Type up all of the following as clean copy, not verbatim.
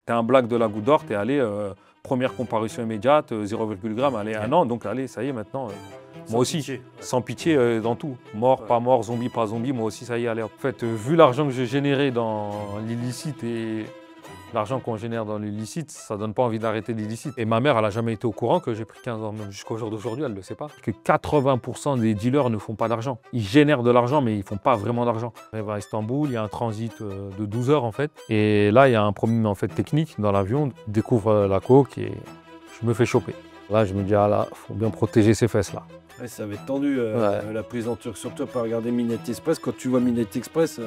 T'es un black de la Goutte d'Or, t'es allé, première comparution immédiate, 0,1 g, allez, un an, donc allez, ça y est, maintenant, moi aussi, pitié. sans pitié dans tout. Mort, pas mort, zombie, pas zombie, moi aussi, ça y est, allez. En fait, vu l'argent que j'ai généré dans l'illicite et l'argent qu'on génère dans l'illicite, ça donne pas envie d'arrêter l'illicite. Et ma mère, elle a jamais été au courant que j'ai pris 15 ans, même jusqu'au jour d'aujourd'hui, elle le sait pas. Que 80% des dealers ne font pas d'argent. Ils génèrent de l'argent, mais ils font pas vraiment d'argent. J'arrive à Istanbul, il y a un transit de 12 heures en fait. Et là, il y a un problème en fait technique dans l'avion. Je découvre la coke et je me fais choper. Là, je me dis, ah là, faut bien protéger ses fesses là. Ouais, ça va être tendu Ouais. la prise en turc, surtout pas regarder Midnight Express. Quand tu vois Midnight Express,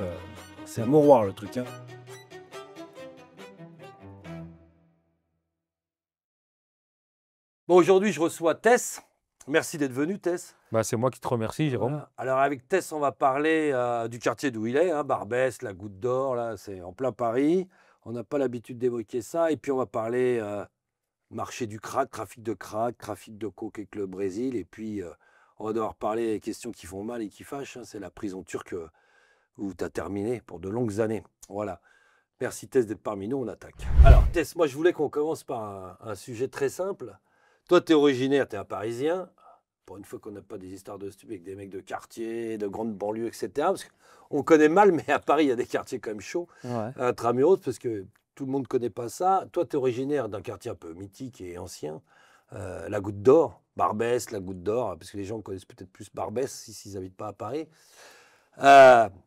c'est un mouroir le truc. Hein. Bon, aujourd'hui, je reçois Tess. Merci d'être venu, Tess. Bah, c'est moi qui te remercie, Jérôme. Voilà. Alors, avec Tess, on va parler du quartier d'où il est, hein, Barbès, la Goutte d'Or, là, c'est en plein Paris. On n'a pas l'habitude d'évoquer ça. Et puis, on va parler marché du crack, trafic de coke avec le Brésil. Et puis, on va devoir parler des questions qui font mal et qui fâchent. Hein. C'est la prison turque où tu as terminé pour de longues années. Voilà. Merci, Tess, d'être parmi nous. On attaque. Alors, Tess, moi, je voulais qu'on commence par un sujet très simple. Toi, tu es originaire, tu es un Parisien. Pour une fois qu'on n'a pas des histoires de stupés avec des mecs de quartier, de grandes banlieues, etc. Parce qu'on connaît mal, mais à Paris, il y a des quartiers quand même chauds, Ouais. intramuros, parce que tout le monde ne connaît pas ça. Toi, tu es originaire d'un quartier un peu mythique et ancien, la Goutte d'Or, Barbès, la Goutte d'Or, parce que les gens connaissent peut-être plus Barbès s'ils n'habitent pas à Paris.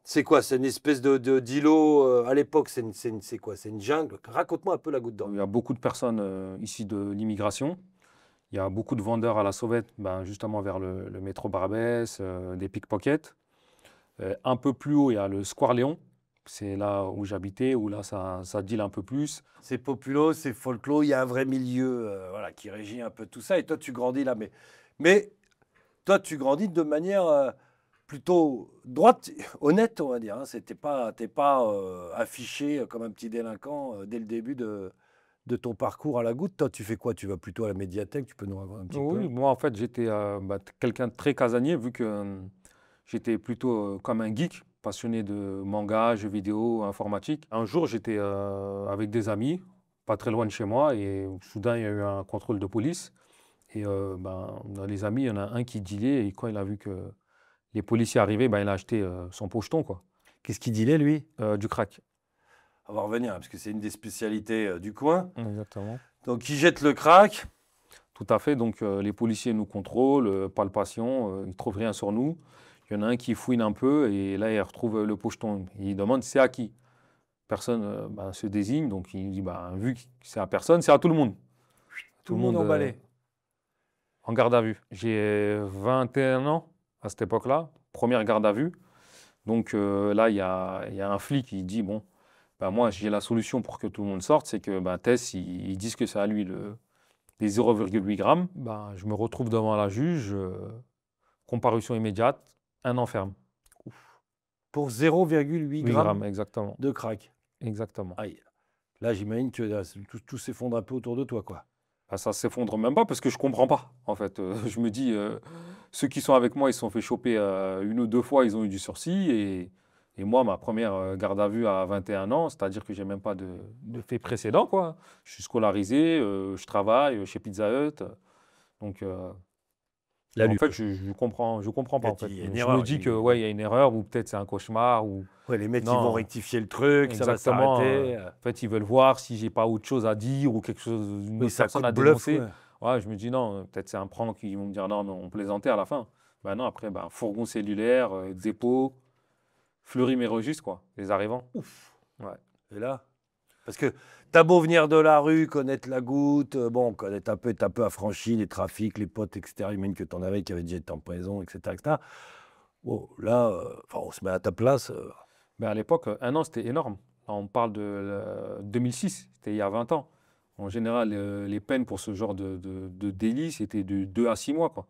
C'est quoi? C'est une espèce d'îlot à l'époque, c'est quoi? C'est une jungle? Raconte-moi un peu la Goutte d'Or. Il y a beaucoup de personnes ici de l'immigration. Il y a beaucoup de vendeurs à la sauvette, ben, justement vers le métro Barbès, des pickpockets. Un peu plus haut, il y a le Square Léon. C'est là où j'habitais, où là, ça deal un peu plus. C'est populo, c'est folklore, il y a un vrai milieu voilà, qui régit un peu tout ça. Et toi, tu grandis là. Mais toi, tu grandis de manière plutôt droite, honnête, on va dire. Hein. T'es pas affiché comme un petit délinquant dès le début de ton parcours à la Goutte. Toi, tu fais quoi? Tu vas plutôt à la médiathèque, tu peux nous raconter un petit Oui, peu? moi, en fait, j'étais quelqu'un de très casanier, vu que j'étais plutôt comme un geek, passionné de manga, jeux vidéo, informatique. Un jour, j'étais avec des amis, pas très loin de chez moi, et soudain, il y a eu un contrôle de police. Et dans les amis, il y en a un qui dealait, et quand il a vu que les policiers arrivaient, ben, il a acheté son pocheton, quoi, Qu'est-ce qu'il disait, lui? du crack. On va revenir, hein, parce que c'est une des spécialités du coin. Exactement. Donc, il jette le crack. Tout à fait. Donc, les policiers nous contrôlent, palpation, ils ne trouvent rien sur nous. Il y en a un qui fouine un peu et là, il retrouve le pocheton. Il demande c'est à qui? Personne se désigne. Donc, il dit vu que c'est à personne, c'est à tout le monde. Tout le monde emballé. En garde à vue. J'ai 21 ans à cette époque-là, première garde à vue. Donc là, il y a un flic qui dit bon, moi, j'ai la solution pour que tout le monde sorte, c'est que Tess, ils disent que c'est à lui les 0,8 grammes. Je me retrouve devant la juge, comparution immédiate, un an ferme. Pour 0,8 8 grammes grammes, exactement. de crack. Exactement. Aïe. Là, j'imagine que tout s'effondre un peu autour de toi, quoi. Ça s'effondre même pas parce que je comprends pas. En fait, je me dis, ceux qui sont avec moi, ils se sont fait choper une ou deux fois, ils ont eu du sursis. Et moi, ma première garde à vue à 21 ans, c'est-à-dire que j'ai même pas de fait précédent, quoi. Je suis scolarisé, je travaille chez Pizza Hut. Donc, en fait, je comprends pas. En fait. Il y a une Je erreur, me dis que ouais, il y a une erreur ou peut-être c'est un cauchemar ou Ouais, les mecs, ils non. vont rectifier le truc, ça va Exactement. s'arrêter. En fait, ils veulent voir si j'ai pas autre chose à dire ou quelque chose, une Oui, autre ça personne coup à de bluff, dénoncer. ouais. Ouais, je me dis non, peut-être c'est un prank, ils vont me dire non, mais on plaisantait à la fin. Non, après, fourgon cellulaire, dépôt, Fleury Mérogis, quoi, les arrivants. Ouf. Ouais. Et là, parce que t'as beau venir de la rue, connaître la Goutte, bon, connaître un peu, t'as un peu affranchi les trafics, les potes, etc. J'imagine que t'en avais qui avaient déjà été en prison, etc. etc. Bon, là, on se met à ta place. À l'époque, un an, c'était énorme. Là, on parle de 2006, c'était il y a 20 ans. En général, les peines pour ce genre de délit, c'était de 2 à 6 mois, quoi.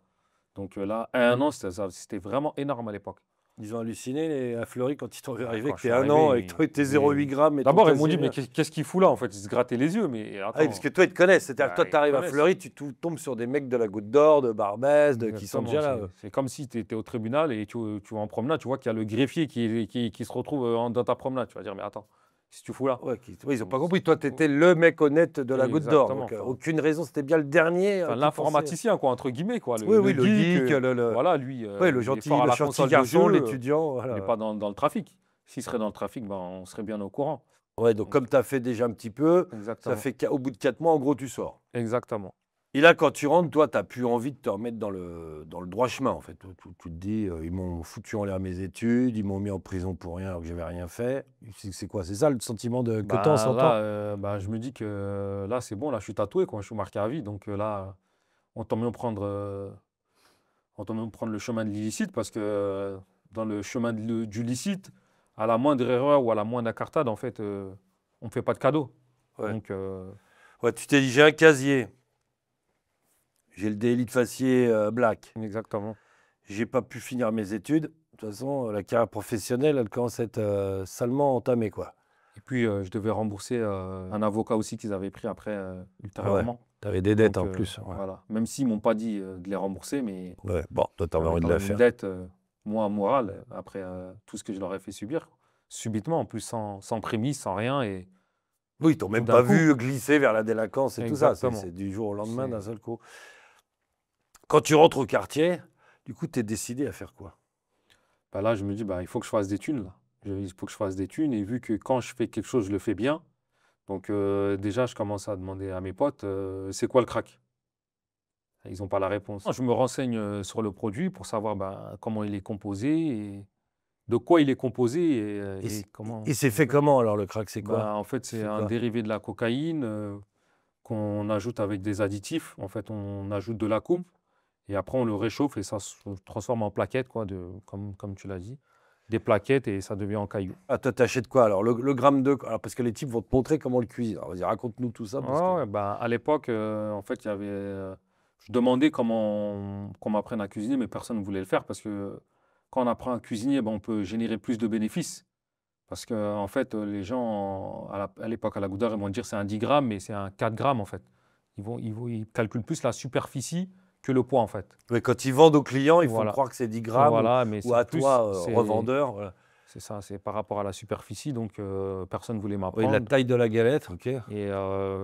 Donc là, un an, c'était vraiment énorme à l'époque. Ils ont halluciné à Fleury quand ils t'ont vu arriver Quand que je t'es suis un an arrivé, avec tes 0,8 grammes. Et d'abord, ton ils m'ont dit, casier mais vert. qu'est-ce qu'il fout là, en fait? Ils se grattaient les yeux, mais Ah attends. oui, parce que toi, ils te connaissent. C'est-à-dire que toi, Ils tu arrives à connaissent. Fleury, tu tombes sur des mecs de la Goutte d'Or, de Barbès, qui sont Exactement, déjà là. c'est comme si tu étais au tribunal et tu vas en promenade, tu vois qu'il y a le greffier qui se retrouve dans ta promenade. Tu vas dire, mais attends, si tu fous là. Ouais, ils n'ont pas compris. Toi, tu étais le mec honnête de la Goutte d'Or. Exactement. Donc, aucune raison. C'était bien le dernier. Enfin, qui l'informaticien, quoi, entre guillemets, quoi. Oui, oui, le geek, voilà, lui, ouais, il le est gentil, fort à le la gentil console de garçon, jeu, l'étudiant. il n'est Voilà. pas dans le trafic. S'il serait dans le trafic, ben, on serait bien au courant. Ouais, donc comme tu as fait déjà un petit peu, ça Exactement. fait qu'au bout de 4 mois, en gros, tu sors. Exactement. Et là, quand tu rentres, toi, tu n'as plus envie de te remettre dans le droit chemin, en fait. Tu te dis, ils m'ont foutu en l'air mes études, ils m'ont mis en prison pour rien alors que j'avais rien fait. C'est quoi? C'est ça le sentiment que tu en Ben, là, ben, je me dis que là, c'est bon, là, je suis tatoué, quoi, je suis marqué à vie. Donc là, on t'en mieux prendre, le chemin de l'illicite parce que dans le chemin du licite, à la moindre erreur ou à la moindre incartade, en fait, on ne fait pas de cadeau. Ouais. Donc, Ouais, tu t'es dit, j'ai un casier. J'ai le délit de faciès black. exactement. J'ai pas pu finir mes études. De toute façon, la carrière professionnelle, elle commence à être salement entamée, quoi. Et puis, je devais rembourser un avocat aussi qu'ils avaient pris après, ultérieurement. Tu avais des dettes Donc, en plus. Ouais. Voilà. Même s'ils ne m'ont pas dit de les rembourser, mais Ouais. Bon, toi, tu avais j'avais envie de quand la même faire. une dette, moi, morale, après tout ce que je leur ai fait subir, subitement, en plus, sans prémisse, sans rien. Et Oui, ils t'ont même d'un pas coup. vu glisser vers la délinquance et tout ça. Exactement. C'est du jour au lendemain C'est- d'un seul coup. Quand tu rentres au quartier, du coup, tu es décidé à faire quoi? Bah là, je me dis, bah, il faut que je fasse des thunes, là. Il faut que je fasse des thunes. Et vu que quand je fais quelque chose, je le fais bien, donc déjà, je commence à demander à mes potes, c'est quoi le crack? Ils n'ont pas la réponse. Je me renseigne sur le produit pour savoir bah, comment il est composé et de quoi il est composé et comment. Et c'est fait comment alors le crack? C'est quoi? Bah, en fait, c'est C'est un quoi? dérivé de la cocaïne qu'on ajoute avec des additifs. En fait, on ajoute de la coupe et après, on le réchauffe et ça se transforme en plaquettes, quoi, comme tu l'as dit. Des plaquettes et ça devient en cailloux. Ah, toi, t'achètes quoi alors? Le gramme de. Alors, parce que les types vont te montrer comment le cuisiner. Alors, vas-y, raconte-nous tout ça. Parce que... Ouais, bah, à l'époque, en fait, il y avait. Je demandais qu'on m'apprenne à cuisiner, mais personne ne voulait le faire parce que quand on apprend à cuisiner, ben, on peut générer plus de bénéfices. Parce que, en fait, les gens, à l'époque, à la Gouda, ils vont dire c'est un 10 grammes, mais c'est un 4 grammes, en fait. Ils calculent plus la superficie que le poids, en fait. Mais quand ils vendent aux clients, ils font Voilà. croire que c'est 10 grammes Voilà, mais ou à plus, toi, revendeur. Voilà. c'est ça, c'est par rapport à la superficie, donc personne ne voulait Oui, m'apprendre. la taille de la galette, ok. Et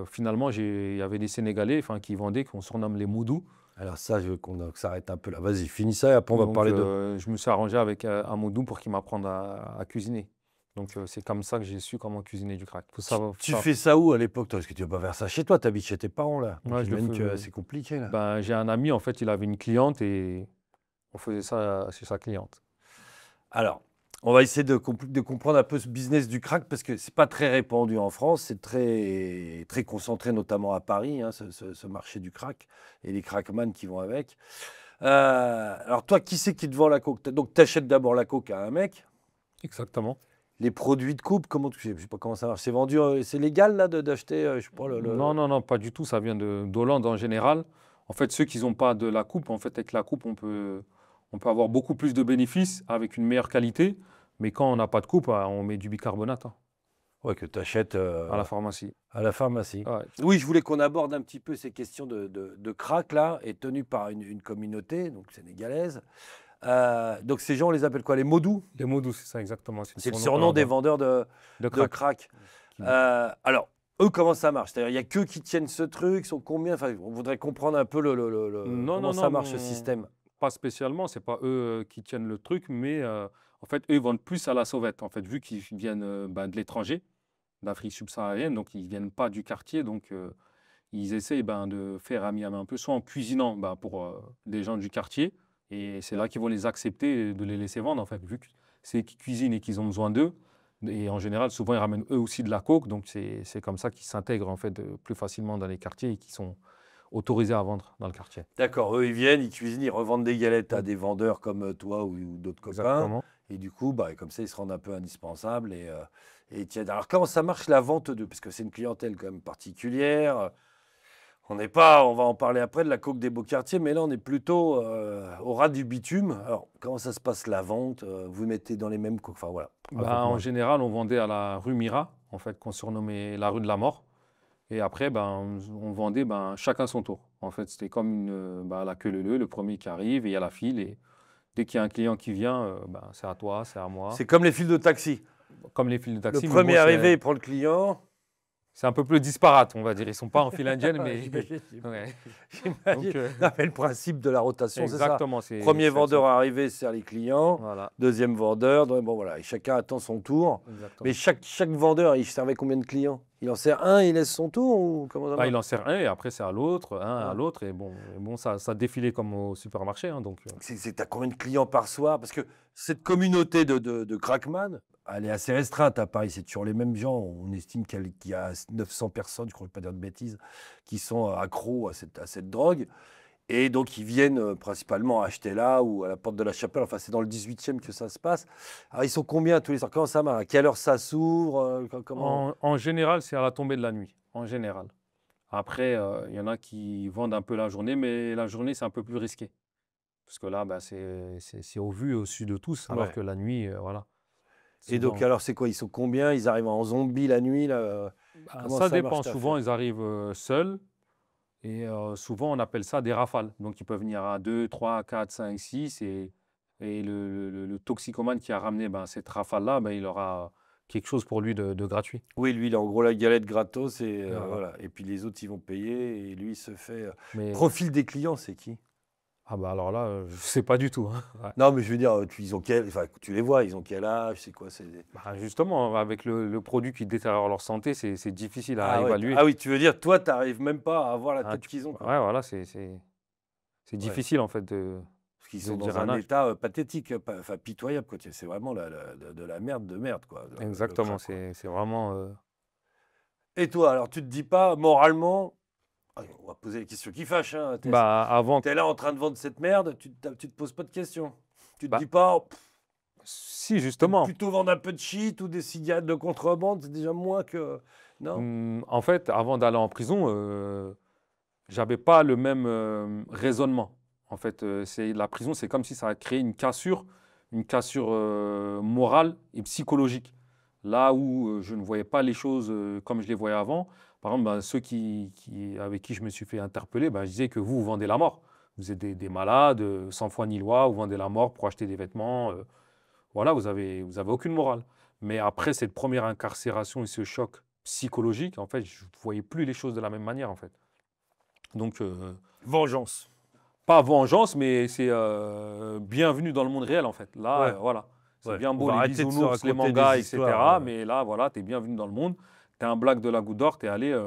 finalement, il y avait des Sénégalais qui vendaient, qu'on surnomme les moudous. Alors ça, je veux qu'on s'arrête un peu là. Vas-y, finis ça et après on va Donc, parler de... je me suis arrangé avec un moudou pour qu'il m'apprenne à cuisiner. Donc, c'est comme ça que j'ai su comment cuisiner du crack. Tu fais ça où à l'époque, toi? Parce que tu ne vas pas faire ça chez toi, tu habites chez tes parents là. Ouais, je le J'imagine que fais. c'est compliqué là. Ben, j'ai un ami, en fait, il avait une cliente et on faisait ça chez sa cliente. Alors, on va essayer de comprendre un peu ce business du crack parce que c'est pas très répandu en France, c'est très, très concentré notamment à Paris, hein, ce marché du crack et les crackman qui vont avec. Alors toi, qui c'est qui te vend la coke? Donc tu achètes d'abord la coke à un mec. Exactement. Les produits de coupe, comment je sais pas comment ça marche. C'est vendu, c'est légal là d'acheter, je sais pas Non, non, non, pas du tout. Ça vient d'Hollande en général. En fait, ceux qui n'ont pas de la coupe, en fait, avec la coupe, on peut avoir beaucoup plus de bénéfices avec une meilleure qualité. Mais quand on n'a pas de coupe, on met du bicarbonate Ouais, que tu achètes à la pharmacie. à la pharmacie. Ouais. Oui, je voulais qu'on aborde un petit peu ces questions de crack là, et tenues par une communauté donc sénégalaise. Donc ces gens, on les appelle quoi? Les modous? Les moudous, c'est ça exactement. C'est le surnom des vendeurs de crack. crack. Alors, eux, comment ça marche? C'est-à-dire, il n'y a qu'eux qui tiennent ce truc, ils sont combien? Enfin, on voudrait comprendre un peu Non, comment non, ça non, marche, ce système. Pas spécialement, c'est pas eux qui tiennent le truc, mais en fait, eux, ils vendent plus à la sauvette. En fait, vu qu'ils viennent de l'étranger, d'Afrique subsaharienne, donc ils viennent pas du quartier, donc ils essayent de faire ami-ami un peu, soit en cuisinant pour des gens du quartier, et c'est là qu'ils vont les accepter de les laisser vendre, en fait, vu que c'est eux qui cuisinent et qu'ils ont besoin d'eux. Et en général, souvent, ils ramènent eux aussi de la coke, donc c'est comme ça qu'ils s'intègrent en fait plus facilement dans les quartiers et qu'ils sont autorisés à vendre dans le quartier. D'accord, eux, ils viennent, ils cuisinent, ils revendent des galettes à des vendeurs comme toi ou d'autres copains. Exactement. Et du coup, comme ça, ils se rendent un peu indispensables et ils tiennent. Alors, comment ça marche la vente d'eux? Parce que c'est une clientèle quand même particulière. On n'est pas, on va en parler après, de la coke des beaux quartiers, mais là, on est plutôt au ras du bitume. Alors, comment ça se passe la vente? Vous mettez dans les mêmes coques? Enfin, voilà. En général, on vendait à la rue Mira, en fait, qu'on surnommait la rue de la mort. Et après, on vendait chacun son tour. En fait, c'était comme la queue leu, le premier qui arrive et il y a la file. Et dès qu'il y a un client qui vient, c'est à toi, c'est à moi. C'est comme les files de taxi. Comme les files de Le taxi. Mais premier bon, arrivé, il prend le client. c'est un peu plus disparate, on va dire. Ils ne sont pas en file indienne, Ouais, mais. j'imagine. Ouais. J'imagine. Donc, Non, mais le principe de la rotation, c'est ça. exactement. Premier vendeur arrivé sert les clients. Voilà, Deuxième vendeur. Bon, voilà. Et chacun attend son tour. exactement. Mais chaque vendeur, il servait combien de clients? Il en sert un, il laisse son tour ou comment ça Bah, marche? il en sert un et après c'est à l'autre, un à Ah. l'autre. Et bon ça défilait comme au supermarché. Hein, donc, T'as combien de clients par soir? Parce que cette communauté de crackman, elle est assez restreinte à Paris. C'est toujours les mêmes gens. On estime qu'il y a 900 personnes, je ne crois pas dire de bêtises, qui sont accros à cette drogue. Et donc, ils viennent principalement acheter là ou à la porte de la Chapelle. Enfin, c'est dans le 18e que ça se passe. Alors, ils sont combien tous les soirs? Comment ça marche? À quelle heure ça s'ouvre? Comment... en général, c'est à la tombée de la nuit. En général. Après, il y en a qui vendent un peu la journée, mais la journée, c'est un peu plus risqué. Parce que là, bah, c'est au vu et au su de tous, alors Ouais. que la nuit, voilà. Et donc, Souvent, alors, c'est quoi? Ils sont combien? Ils arrivent en zombie la nuit là bah, Comment ça ça dépend. marche ta Souvent, fête? ils arrivent seuls. Et souvent, on appelle ça des rafales. Donc, ils peuvent venir à 2, 3, 4, 5, 6. Et le toxicomane qui a ramené ben, cette rafale-là, ben, il aura quelque chose pour lui de gratuit. Oui, lui, il a en gros la galette gratos et Voilà. voilà. Et puis les autres, ils vont payer et lui, il se fait. Mais Profil des clients, c'est qui? ah bah alors là, je ne sais pas du tout. Hein. Ouais. Non, mais je veux dire, ils ont enfin, tu les vois, ils ont quel âge, c'est quoi? Bah, justement, avec le produit qui détériore leur santé, c'est difficile à Ah ouais. évaluer. Ah oui, tu veux dire, toi, tu n'arrives même pas à voir la Ah, tête qu'ils ont, quoi. ouais, voilà, c'est Ouais. difficile en fait de Parce qu'ils sont dire dans un un âge. état pathétique, enfin pitoyable, quoi. C'est vraiment de la merde, quoi. Le Exactement, crack, quoi. c'est vraiment. Et toi, alors, tu te dis pas, moralement, on va poser les questions qui fâchent, hein. Bah, avant, T'es là en train de vendre cette merde, tu te poses pas de questions. Tu te bah, dis pas, oh, si justement. plutôt vendre un peu de shit ou des cigarettes de contrebande, c'est déjà moins que. Non? En fait, avant d'aller en prison, j'avais pas le même raisonnement. En fait, la prison, c'est comme si ça a créé une cassure morale et psychologique. Là où je ne voyais pas les choses comme je les voyais avant. Par exemple, ben, ceux avec qui je me suis fait interpeller, ben, je disais que vous vendez la mort. Vous êtes des malades, sans foi ni loi, vous vendez la mort pour acheter des vêtements. Voilà, vous avez aucune morale. Mais après cette première incarcération et ce choc psychologique, en fait, je ne voyais plus les choses de la même manière, en fait. Donc, Vengeance. pas vengeance, mais c'est bienvenue dans le monde réel, en fait. Là, Ouais. voilà. C'est Ouais. bien On beau va les arrêter de se bisounours, les raconter des mangas, histoires, etc. Mais là, voilà, tu es bienvenu dans le monde. Tu es un black de la Goutte d'Or, tu es allé,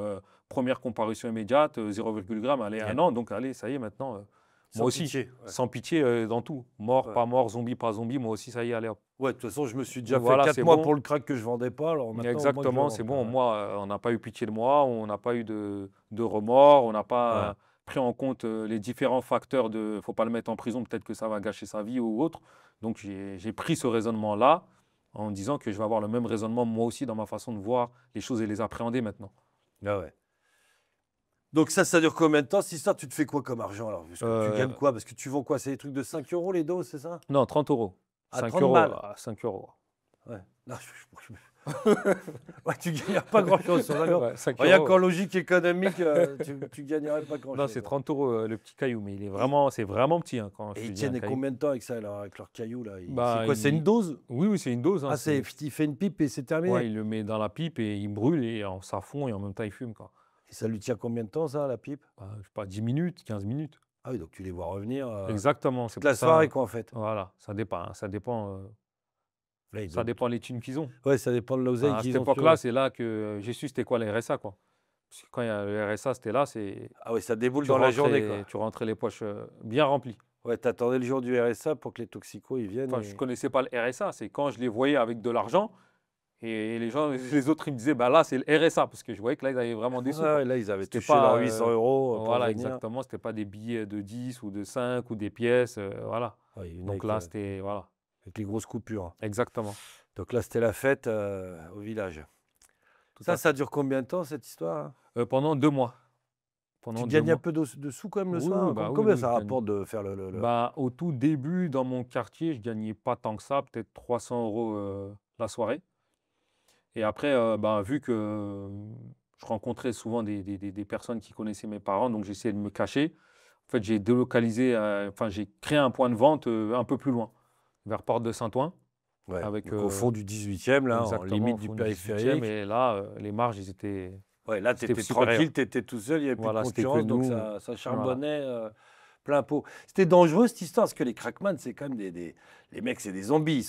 première comparution immédiate, 0,1 g, allez, Ouais. 1 an. Donc, allez, ça y est, maintenant, Sans moi aussi, pitié, ouais. sans pitié dans tout. Mort, Ouais. pas mort, zombie, pas zombie, moi aussi, ça y est, allez, hop. Ouais, de toute façon, je me suis déjà Voilà, fait 4 c'est mois bon. pour le crack que je vendais pas. Alors maintenant, Exactement, moi, je c'est le bon. vends, ouais. Moi, on n'a pas eu pitié de moi, on n'a pas eu de remords, on n'a pas Ouais. pris en compte les différents facteurs de faut pas le mettre en prison, peut-être que ça va gâcher sa vie ou autre. Donc j'ai pris ce raisonnement-là en disant que je vais avoir le même raisonnement moi aussi dans ma façon de voir les choses et les appréhender maintenant. Ah ouais. Donc ça dure combien de temps? Si ça, tu te fais quoi comme argent alors? Parce que tu gagnes quoi? Parce que tu vends quoi? C'est des trucs de 5 € les doses, c'est ça? Non, 30 euros. À 5 30 euros. balles. 5 euros. Ouais. Non, ouais, tu gagnerais pas grand-chose sur la Ouais, 5 Rien euros. qu'en logique économique, tu gagnerais pas grand-chose. Non, c'est 30 euros le petit caillou, mais c'est vraiment petit hein, quand Et je te ils dis un tiennent caillou. combien de temps avec ça, alors, avec leur caillou là? Bah, C'est quoi? C'est une dose? Oui, c'est une dose. Hein, Ah, il fait une pipe et c'est terminé. ouais, il le met dans la pipe et il brûle et ça fond et en même temps il fume. Quoi. Et ça lui tient combien de temps, ça, la pipe? Bah, je sais pas, 10 minutes, 15 minutes. Ah oui, donc tu les vois revenir Exactement, c'est toute la pour ça. soirée, quoi, en fait. Voilà, ça dépend. Hein, ça dépend, Là, ça dépend les thunes qu'ils ont. Ouais, ça dépend de l'oseille À cette qu'ils ont. époque-là, c'est là que j'ai su c'était quoi le RSA. Quoi. Parce que quand il y a le RSA, c'était là, Ah oui, ça déboule tu dans la rentrais, journée, quoi. tu rentrais les poches bien remplies. Ouais, t'attendais le jour du RSA pour que les toxicos ils viennent. Enfin, je ne connaissais pas le RSA, c'est quand je les voyais avec de l'argent. Et les gens, les autres, ils me disaient, bah là, c'est le RSA, parce que je voyais que là, ils avaient vraiment des sous. Ouais, là, ils avaient C'était touché pas, leurs 800 € pour Voilà, venir. exactement. C'était pas des billets de 10 ou de 5 ou des pièces. Voilà. Ouais, ils venaient Donc avec, là, c'était. Voilà. avec les grosses coupures. Exactement. Donc là, c'était la fête au village. Tout à fait. Ça dure combien de temps, cette histoire, hein? Pendant 2 mois. Pendant Tu 2 gagnes un mois. peu de sous quand même le Oui, soir? oui, bah oui, Combien oui, ça je gagne. rapporte de faire Bah, au tout début, dans mon quartier, je gagnais pas tant que ça, peut-être 300 € la soirée. Et après, bah, vu que je rencontrais souvent des personnes qui connaissaient mes parents, donc j'essayais de me cacher. En fait, j'ai créé un point de vente un peu plus loin, vers Porte de Saint-Ouen. Ouais. avec Donc, au fond du 18e, là, en exactement limite au du fond du 18e. périphérique. Et là, les marges, ils étaient, Ouais, là, tu c'était étais supérieur. tranquille, tu étais tout seul, il n'y avait plus de Voilà, c'était que concurrence, donc nous. ça Voilà. charbonnait plein pot. C'était dangereux cette histoire, parce que les crackman, c'est quand même les mecs, c'est des zombies,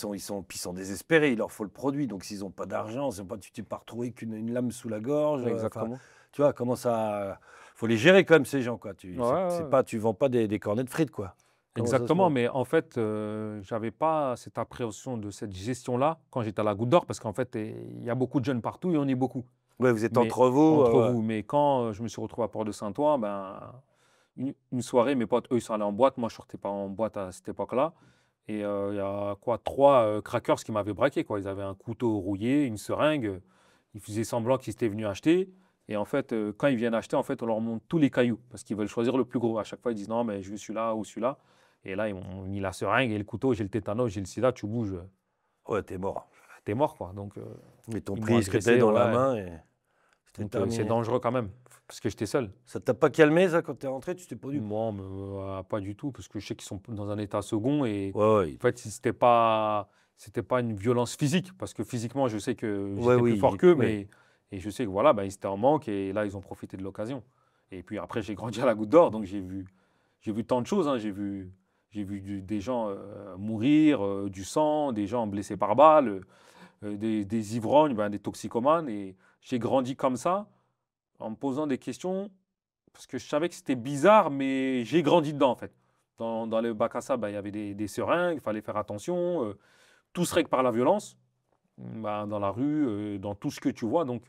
puis ils sont désespérés, il leur faut le produit, donc s'ils n'ont pas d'argent, tu ne peux pas retrouver qu'une une lame sous la gorge. Enfin, Exactement. tu vois, comment ça. Faut les gérer quand même, ces gens, quoi. Ouais, ouais, C'est ouais. pas, tu vends pas des cornets de frites, quoi. Comment ça se Exactement, passe? mais en fait, j'avais pas cette appréhension de cette gestion-là quand j'étais à la Goutte d'Or, parce qu'en fait, il y a beaucoup de jeunes partout et on est beaucoup. Ouais, vous êtes Mais entre vous. entre Ouais. vous. Mais quand je me suis retrouvé à Port-de-Saint-Ouen, ben, une soirée, mes potes, eux, ils sont allés en boîte. Moi, je sortais pas en boîte à cette époque-là. Et il y a quoi, trois crackers qui m'avaient braqué, quoi. Ils avaient un couteau rouillé, une seringue. Ils faisaient semblant qu'ils étaient venus acheter. Et en fait, quand ils viennent acheter, en fait, on leur montre tous les cailloux parce qu'ils veulent choisir le plus gros. À chaque fois, ils disent non, mais je veux celui-là ou celui-là. Et là, ils m'ont mis la seringue et le couteau. J'ai le tétanos, j'ai le sida. Tu bouges, Ouais, t'es mort. t'es mort, quoi. Donc, Ils t'ont ils m'ont pris ce que t'avais agressé, dans la ouais. main et c'était Donc, c'est terminé. dangereux quand même parce que j'étais seul. Ça t'a pas calmé, ça, quand t'es rentré? Tu t'es pas dit. Moi, pas du tout, parce que je sais qu'ils sont dans un état second et Ouais, ouais. en fait, c'était pas une violence physique, parce que physiquement, je sais que Ouais, j'étais plus oui, fort qu'eux, ouais. mais et je sais que voilà, bah, ils étaient en manque et là, ils ont profité de l'occasion. Et puis après, j'ai grandi à la Goutte d'Or, donc j'ai vu tant de choses, hein. J'ai vu des gens mourir, du sang, des gens blessés par balle, des ivrognes, ben, des toxicomanes, et j'ai grandi comme ça, en me posant des questions parce que je savais que c'était bizarre, mais j'ai grandi dedans en fait. Dans le bac à sable, bah, il y avait des seringues, il fallait faire attention. Tout se règle par la violence, bah, dans la rue, dans tout ce que tu vois. Donc,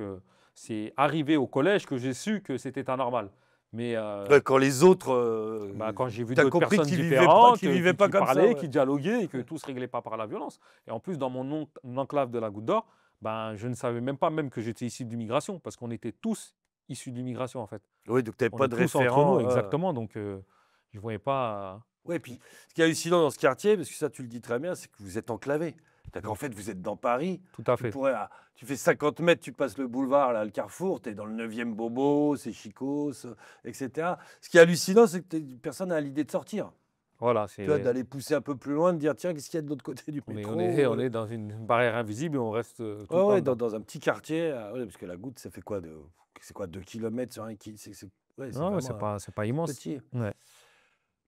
c'est arrivé au collège que j'ai su que c'était anormal. Mais Ouais, quand les autres, bah, quand j'ai vu t'as d'autres compris personnes qu'ils vivaient pas, différentes, qu'ils vivaient pas qui comme ça, parlaient, ouais. qui dialoguaient, et que Ouais. tout se réglait pas par la violence. Et en plus, dans mon enclave de la Goutte d'Or, ben, je ne savais même pas même que j'étais issu de l'immigration, parce qu'on était tous issus de l'immigration en fait. Oui, donc t'avais On pas est de tous entre nous, référent. exactement. Donc, je ne voyais pas. Ouais, puis ce qui est hallucinant dans ce quartier, parce que ça tu le dis très bien, c'est que vous êtes enclavé. C'est-à-dire qu'en fait, vous êtes dans Paris. Tout à Tu fait. pourrais, tu fais 50 mètres, tu passes le boulevard, là, le Carrefour, tu es dans le 9e Bobo, c'est Chicos, etc. Ce qui est hallucinant, c'est que personne n'a l'idée de sortir. Voilà, Tu vois, d'aller pousser un peu plus loin, de dire, tiens, qu'est-ce qu'il y a de l'autre côté du métro? on est dans une barrière invisible et on reste tout Ouais, le temps ouais, dedans. dans un petit quartier, ouais, parce que la Goutte, ça fait quoi c'est quoi, 2 kilomètres sur un kilomètre? Ouais, c'est Non, ouais, vraiment c'est pas immense. petit. Ouais.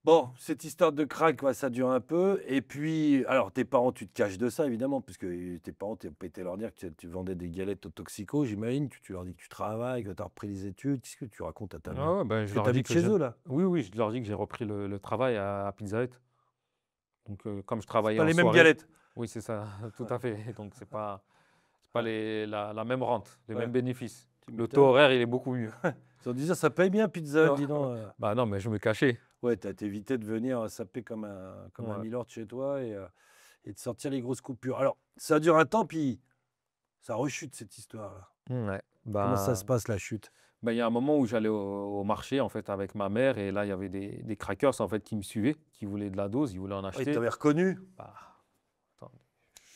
Bon, cette histoire de crack, ouais, ça dure un peu. Et puis, alors, tes parents, tu te caches de ça, évidemment, puisque tes parents t'ont pété leur dire que tu vendais des galettes aux toxicos, j'imagine. Tu leur dis que tu travailles, que tu as repris les études. Qu'est-ce que tu racontes à ta mère? Ouais, ouais, ben, Parce je que tu leur dis habites que chez eux, là. oui, oui, je leur dis que j'ai repris le travail à Pizza Hut. Donc, comme je C'est travaillais pas en les mêmes soirée, galettes. oui, c'est ça, tout Ouais, à fait. Donc, c'est pas la même rente, les ouais, mêmes bénéfices. tu Le taux m'étonnes. horaire, il est beaucoup mieux. Ils ont dit ça paye bien, Pizza Hut, dis donc. Bah non, mais je me cachais. Ouais, t'as évité de venir saper comme un Ouais. milord chez toi et de sortir les grosses coupures. Alors, ça dure un temps, puis ça rechute, cette histoire-là. Ouais. Comment ça se passe, la chute? Il y a un moment où j'allais au marché en fait avec ma mère, et là il y avait des crackers en fait qui me suivaient, qui voulaient de la dose, ils voulaient en Oh, ils acheter. t'avaient reconnu? Bah, attends,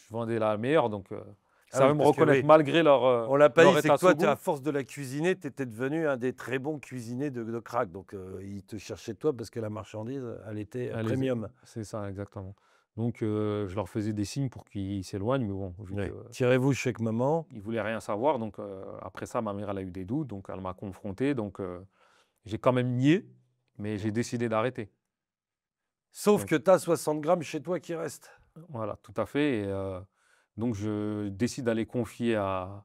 je vendais la meilleure, donc ils Ah oui, savaient me parce que reconnaître oui. malgré On l'a pas dit, leur c'est que état toi, à second. force de la cuisiner, tu étais devenu un des très bons cuisiniers de crack. Donc, ils te cherchaient toi parce que la marchandise, elle était Allez, premium. c'est ça exactement. Donc je leur faisais des signes pour qu'ils s'éloignent, mais bon, vu Ouais. qu'ils Tirez-vous chez maman. ne voulaient rien savoir, donc après ça, ma mère elle a eu des doutes, donc elle m'a confronté, donc j'ai quand même nié, mais j'ai décidé d'arrêter. Sauf Donc que tu as 60 grammes chez toi qui restent. voilà, tout à fait. Et, donc, je décide d'aller confier à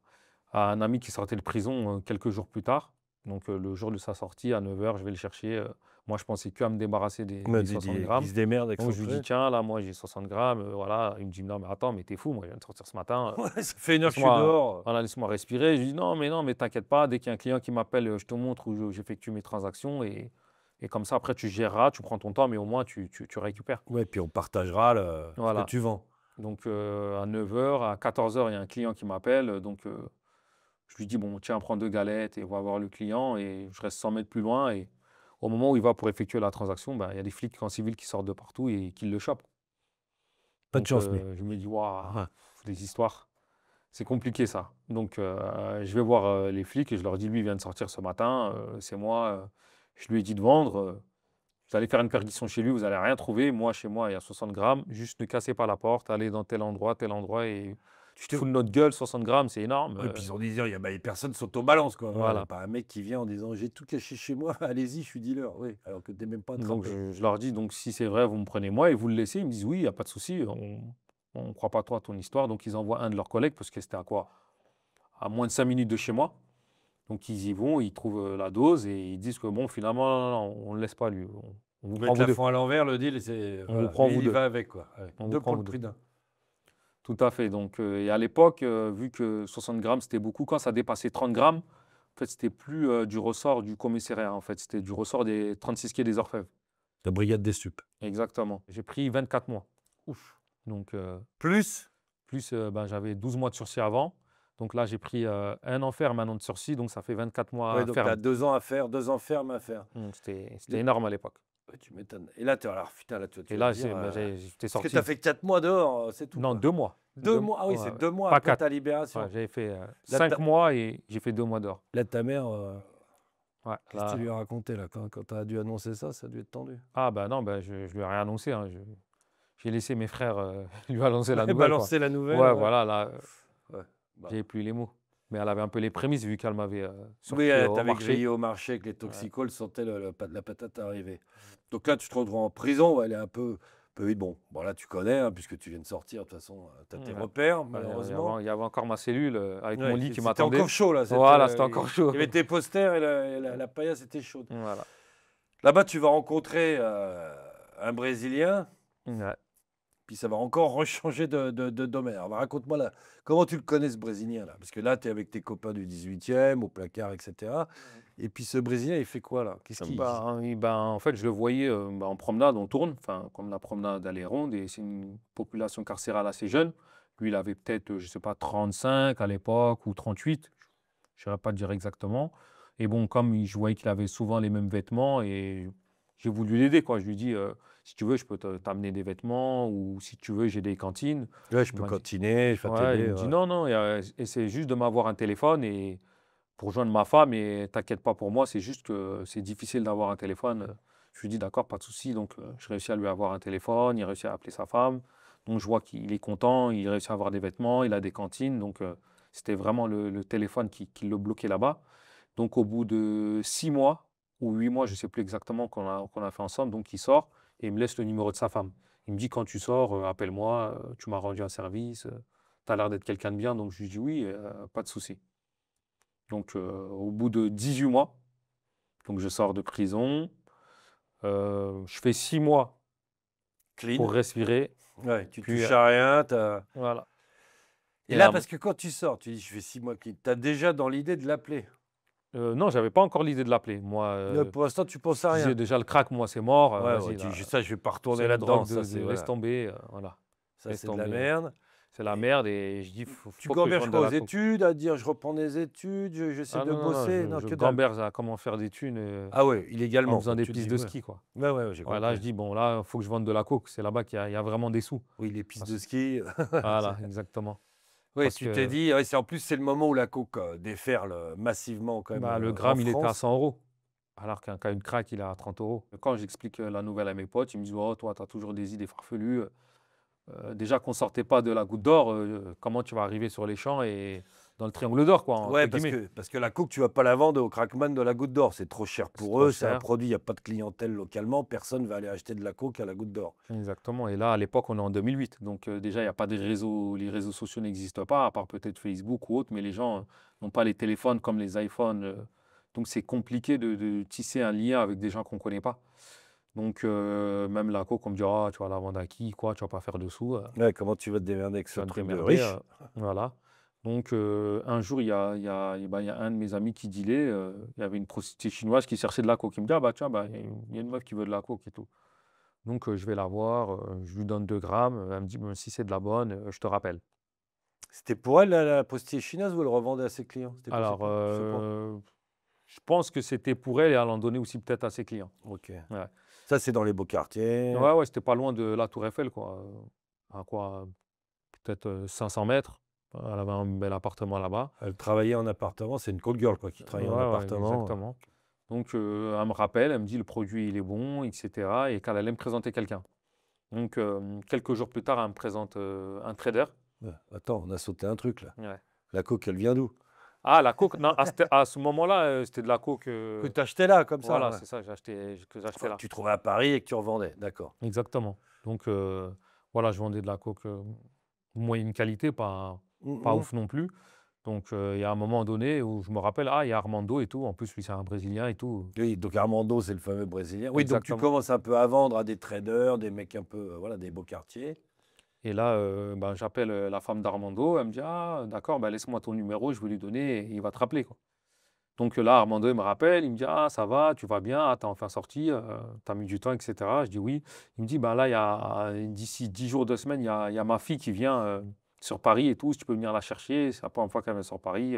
un ami qui sortait de prison quelques jours plus tard. Donc, le jour de sa sortie, à 9 h, je vais le chercher. Moi, je pensais qu'à me débarrasser Mais des 60 il grammes. se démerde avec Donc, son je lui dis, truc. tiens, là, moi, j'ai 60 grammes. Voilà. Il me dit, non, mais attends, mais t'es fou. Moi, je viens de sortir ce matin. Ouais, ça fait 1 heure que je suis Laisse-moi dehors. voilà, laisse-moi respirer. Je lui dis, non, mais t'inquiète pas. Dès qu'il y a un client qui m'appelle, je te montre où j'effectue mes transactions. Et comme ça, après, tu géreras, tu prends ton temps, mais au moins, tu récupères. Ouais, puis on partagera ce que Voilà. tu vends. Donc à 9 h, à 14 h, il y a un client qui m'appelle. Donc je lui dis, bon, tiens, prends 2 galettes et on va voir le client. Et je reste 100 mètres plus loin. Et au moment où il va pour effectuer la transaction, il y a des flics en civil qui sortent de partout et qui le chopent. Pas de Donc chance, mais. je me dis, waouh, Ouais. des histoires. C'est compliqué ça. Donc je vais voir les flics et je leur dis, lui, il vient de sortir ce matin. C'est moi. Je lui ai dit de vendre. Vous allez faire une perquisition chez lui, vous allez rien trouver. Moi, chez moi, il y a 60 grammes. Juste ne cassez pas la porte, allez dans tel endroit et tu te te fous de notre gueule, 60 grammes, c'est énorme. Oui, puis ils ont dit: «Il y a bah, personne s'autobalance, quoi». Voilà, il y a Voilà. pas un mec qui vient en disant: «J'ai tout caché chez moi, allez-y, je suis dealer». Oui, alors que tu es même pas Donc, attrapé. je leur dis, donc, si c'est vrai, vous me prenez moi et vous le laissez. Ils me disent, oui, il n'y a pas de souci, on ne croit pas toi, ton histoire. Donc, ils envoient un de leurs collègues, parce que c'était à quoi? À moins de 5 minutes de chez moi. Donc, ils y vont, ils trouvent la dose et ils disent que bon, finalement, non, non, on ne le laisse pas lui. On vous prend Mettre vous la deux. fond à l'envers, le deal, c'est On vous voilà, prend lui, vous il y deux. va avec, quoi. Ouais, On vous 2 prend pour le vous deux. prix d'un. Tout à fait. Donc, et à l'époque, vu que 60 grammes, c'était beaucoup, quand ça dépassait 30 grammes, en fait, c'était plus du ressort du commissariat. En fait, c'était du ressort des 36 quais des Orfèvres. La brigade des stupes. Exactement. J'ai pris 24 mois. Ouf. Donc, Plus? plus ben, j'avais 12 mois de sursis avant. Donc là, j'ai pris un an ferme, un an de sursis. Donc, ça fait 24 Ouais, mois donc tu as ferme. 2 ans à faire, 2 ans ferme à faire. C'était Les énorme à l'époque. Ouais, tu m'étonnes. Et là, tu alors putain, là, tu Et vas me là, dire, ben, j'étais parce que tu sorti. as fait 4 mois dehors, c'est tout, Non, quoi? 2 mois. 2 mois? Ah oui, Ouais, c'est ouais. 2 mois Pas après 4. ta Ouais, libération. j'avais fait Là, 5 ta mois et j'ai fait 2 mois dehors. là, ta mère, Ouais, qu'est-ce que tu lui là, as raconté, là, quand tu as dû annoncer ça? Ça a dû être tendu. ah ben non, ben, je lui ai rien annoncé, hein. J'ai laissé mes frères lui annoncer la Ouais, nouvelle, quoi. balancer la nouvelle, Ouais, ouais. voilà, là, Ouais, bah, j'avais plus les mots. Mais elle avait un peu les prémices vu qu'elle m'avait oui, sorti au tu marché. grillé au marché avec les Ouais. toxicos, elle sentait la patate arriver. Donc là, tu te retrouves en prison, elle est un peu vite. Bon, là, tu connais, hein, puisque tu viens de sortir, de toute façon, tu as tes Ouais. repères, Ouais, malheureusement. il y avait encore ma cellule avec mon Ouais, lit qui c'était m'attendait. encore chaud, là. Voilà, c'était encore Il chaud. y avait tes posters et la paillasse était chaude. Voilà. Là-bas, tu vas rencontrer un Brésilien, Ouais. puis ça va encore rechanger de domaine. Alors, raconte-moi là, comment tu le connais, ce Brésilien, là? Parce que là, tu es avec tes copains du 18e, au placard, etc. Et puis ce Brésilien, il fait quoi, là? Qu'est-ce qu'il... En fait, je le voyais en promenade, on tourne, enfin, comme la promenade elle est ronde, et c'est une population carcérale assez jeune. Lui, il avait peut-être, je sais pas, 35 à l'époque ou 38, je ne saurais pas dire exactement. Et bon, comme je voyais qu'il avait souvent les mêmes vêtements, et j'ai voulu l'aider, quoi. Je lui dis, si tu veux, je peux t'amener des vêtements, ou si tu veux, j'ai des cantines. Ouais, je Il peux m'a dit, continuer, je vais ouais, il t'aider. me dit Ouais. non, non, essaie juste de m'avoir un téléphone et pour joindre ma femme, et t'inquiète pas pour moi, c'est juste que c'est difficile d'avoir un téléphone. Je lui dis d'accord, pas de souci. Donc je réussis à lui avoir un téléphone, il réussit à appeler sa femme. Donc je vois qu'il est content, il réussit à avoir des vêtements, il a des cantines. Donc c'était vraiment le téléphone qui le bloquait là-bas. Donc au bout de 6 mois ou 8 mois, je ne sais plus exactement qu'on a fait ensemble, donc il sort et il me laisse le numéro de sa femme. Il me dit quand tu sors, appelle-moi, tu m'as rendu un service, tu as l'air d'être quelqu'un de bien. Donc je lui dis oui, pas de souci. Donc, au bout de 18 mois, donc je sors de prison. Je fais 6 mois Clean. pour respirer. Ouais, tu Puis, touches à rien. voilà. Et Et là, là, parce que quand tu sors, tu dis, je fais 6 mois clean. Tu as déjà dans l'idée de l'appeler. non, j'avais pas encore l'idée de l'appeler. Moi, Pour l'instant, tu penses je à disais rien. déjà le crack, moi, c'est mort. Ouais, ouais, Vas-y, là, ça, je vais pas c'est retourner une là-dedans. drogue Ça, de c'est laisse voilà. tomber. Voilà, Ça, laisse c'est de la tomber. merde. C'est la merde. Et je dis, Tu faut que je gamberges vende de quoi aux la coke. études, à dire je reprends des études, j'essaie Ah de non, non, non, bosser. Non, je que dalle. gamberge à comment faire des thunes Ah ouais, en illégalement, faisant quoi. des Tu te pistes dis, de ouais. ski, quoi. Ouais, j'ai Ouais, là, compris. je dis, bon, là, il faut que je vende de la coke. C'est là-bas qu'il y a vraiment des sous. Oui, les pistes Parce- de ski. Voilà, exactement. Oui, Parce tu t'es que dit, ouais, en plus, c'est le moment où la coke déferle massivement quand même bah, le en gramme, il était à France. 100 euros. Alors qu'un cas une crack, il est à 30 euros. Quand j'explique la nouvelle à mes potes, ils me disent, oh, toi, tu as toujours des idées farfelues. Déjà qu'on sortait pas de la Goutte d'Or, comment tu vas arriver sur les champs et dans le triangle d'or, quoi, entre Ouais, parce guillemets. que, parce que la coke, tu vas pas la vendre au crackman de la Goutte d'Or. C'est trop cher C'est pour trop eux. C'est un cher. produit, il n'y a pas de clientèle localement. Personne va aller acheter de la coke à la Goutte d'Or. Exactement. Et là, à l'époque, on est en 2008. Donc, déjà, il n'y a pas de réseaux. Les réseaux sociaux n'existent pas, à part peut-être Facebook ou autre, mais les gens n'ont pas les téléphones comme les iPhones. Donc, c'est compliqué de tisser un lien avec des gens qu'on ne connaît pas. Donc, même la coke, on me dit, ah, tu vas la vendre à qui, quoi, tu vas pas faire de sous. Ouais, comment tu vas te démerder avec Tu ce vas te truc de démerder. riche? Voilà. Donc, un jour, il y a un de mes amis qui dealait. Il y avait une prostituée chinoise qui cherchait de la coke. Il me dit, ah bah tiens, bah, il y a une meuf qui veut de la coke et tout. Donc, je vais la voir, je lui donne 2 grammes. Elle me dit, ben, si c'est de la bonne, je te rappelle. C'était pour elle, la prostituée chinoise, ou elle revendait à ses clients? C'était pour ses Alors, clients? Tu sais pas. je pense que c'était pour elle et elle en donnait aussi peut-être à ses clients. Ok. Ouais, Ça, c'est dans les beaux quartiers. ouais, ouais, c'était pas loin de la Tour Eiffel, quoi. À quoi, peut-être 500 mètres. Elle avait un bel appartement là-bas. Elle travaillait en appartement. C'est une call girl, quoi, qui travaillait Ouais, en ouais, appartement. exactement. Donc, elle me rappelle, elle me dit le produit il est bon, etc. Et qu'elle allait me présenter quelqu'un. Donc, quelques jours plus tard, elle me présente un trader. Ouais. Attends, on a sauté un truc là. Ouais. La coke, elle vient d'où? Ah, la coke, non, à ce moment-là, c'était de la coke. Que tu achetais là, comme ça. Voilà, Ouais. c'est ça que j'achetais Enfin, là. tu trouvais à Paris et que tu revendais, d'accord. Exactement. Donc, voilà, je vendais de la coke moyenne qualité, pas Mhm. ouf non plus. Donc, il y a un moment donné où je me rappelle, ah, il y a Armando et tout. En plus, lui, c'est un Brésilien et tout. Oui, donc Armando, c'est le fameux Brésilien. Oui, donc tu Exactement. commences un peu à vendre à des traders, des mecs un peu, voilà, des beaux quartiers. Et là, ben, j'appelle la femme d'Armando. Elle me dit, ah, d'accord, ben, laisse-moi ton numéro, je vais lui donner et il va te rappeler, quoi. Donc là, Armando, il me rappelle, il me dit, ah, ça va, tu vas bien, ah, t'as enfin sorti, t'as mis du temps, etc. Je dis oui. Il me dit, ben là, d'ici 10 jours, 2 semaines, il y a ma fille qui vient sur Paris et tout, si tu peux venir la chercher, c'est la première fois qu'elle vient sur Paris,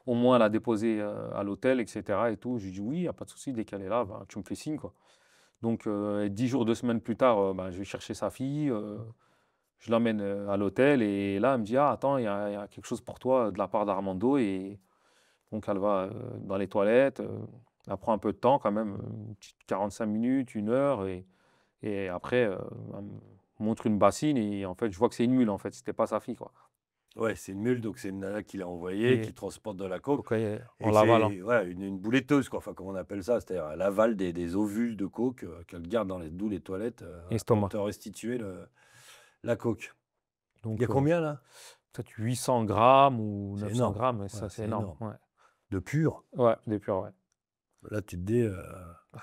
au moins la déposer à l'hôtel, etc. Et tout. Je lui dis oui, il n'y a pas de souci, dès qu'elle est là, ben, tu me fais signe, quoi. Donc 10 jours, 2 semaines plus tard, ben, je vais chercher sa fille, je l'emmène à l'hôtel et là, elle me dit, ah, attends, il y a quelque chose pour toi de la part d'Armando et donc elle va dans les toilettes, elle prend un peu de temps quand même, une petite 45 minutes, 1 heure et après, elle me montre une bassine et en fait, je vois que c'est une mule en fait, c'était pas sa fille quoi. Ouais, c'est une mule, donc c'est une nana qui l'a envoyée, Et qui transporte de la coke. donc en Et que l'avalant. c'est ouais, une bouletteuse, quoi, enfin, comme on appelle ça, c'est-à-dire elle avale des ovules de coke qu'elle garde d'où les toilettes voilà, pour Estomac. te restituer la coke. Il y a Donc combien là? peut-être 800 grammes ou C'est 900 énorme. grammes, et Ouais, ça c'est c'est énorme. énorme. Ouais, De pur. ouais, des purs, ouais. Là, tu te dis.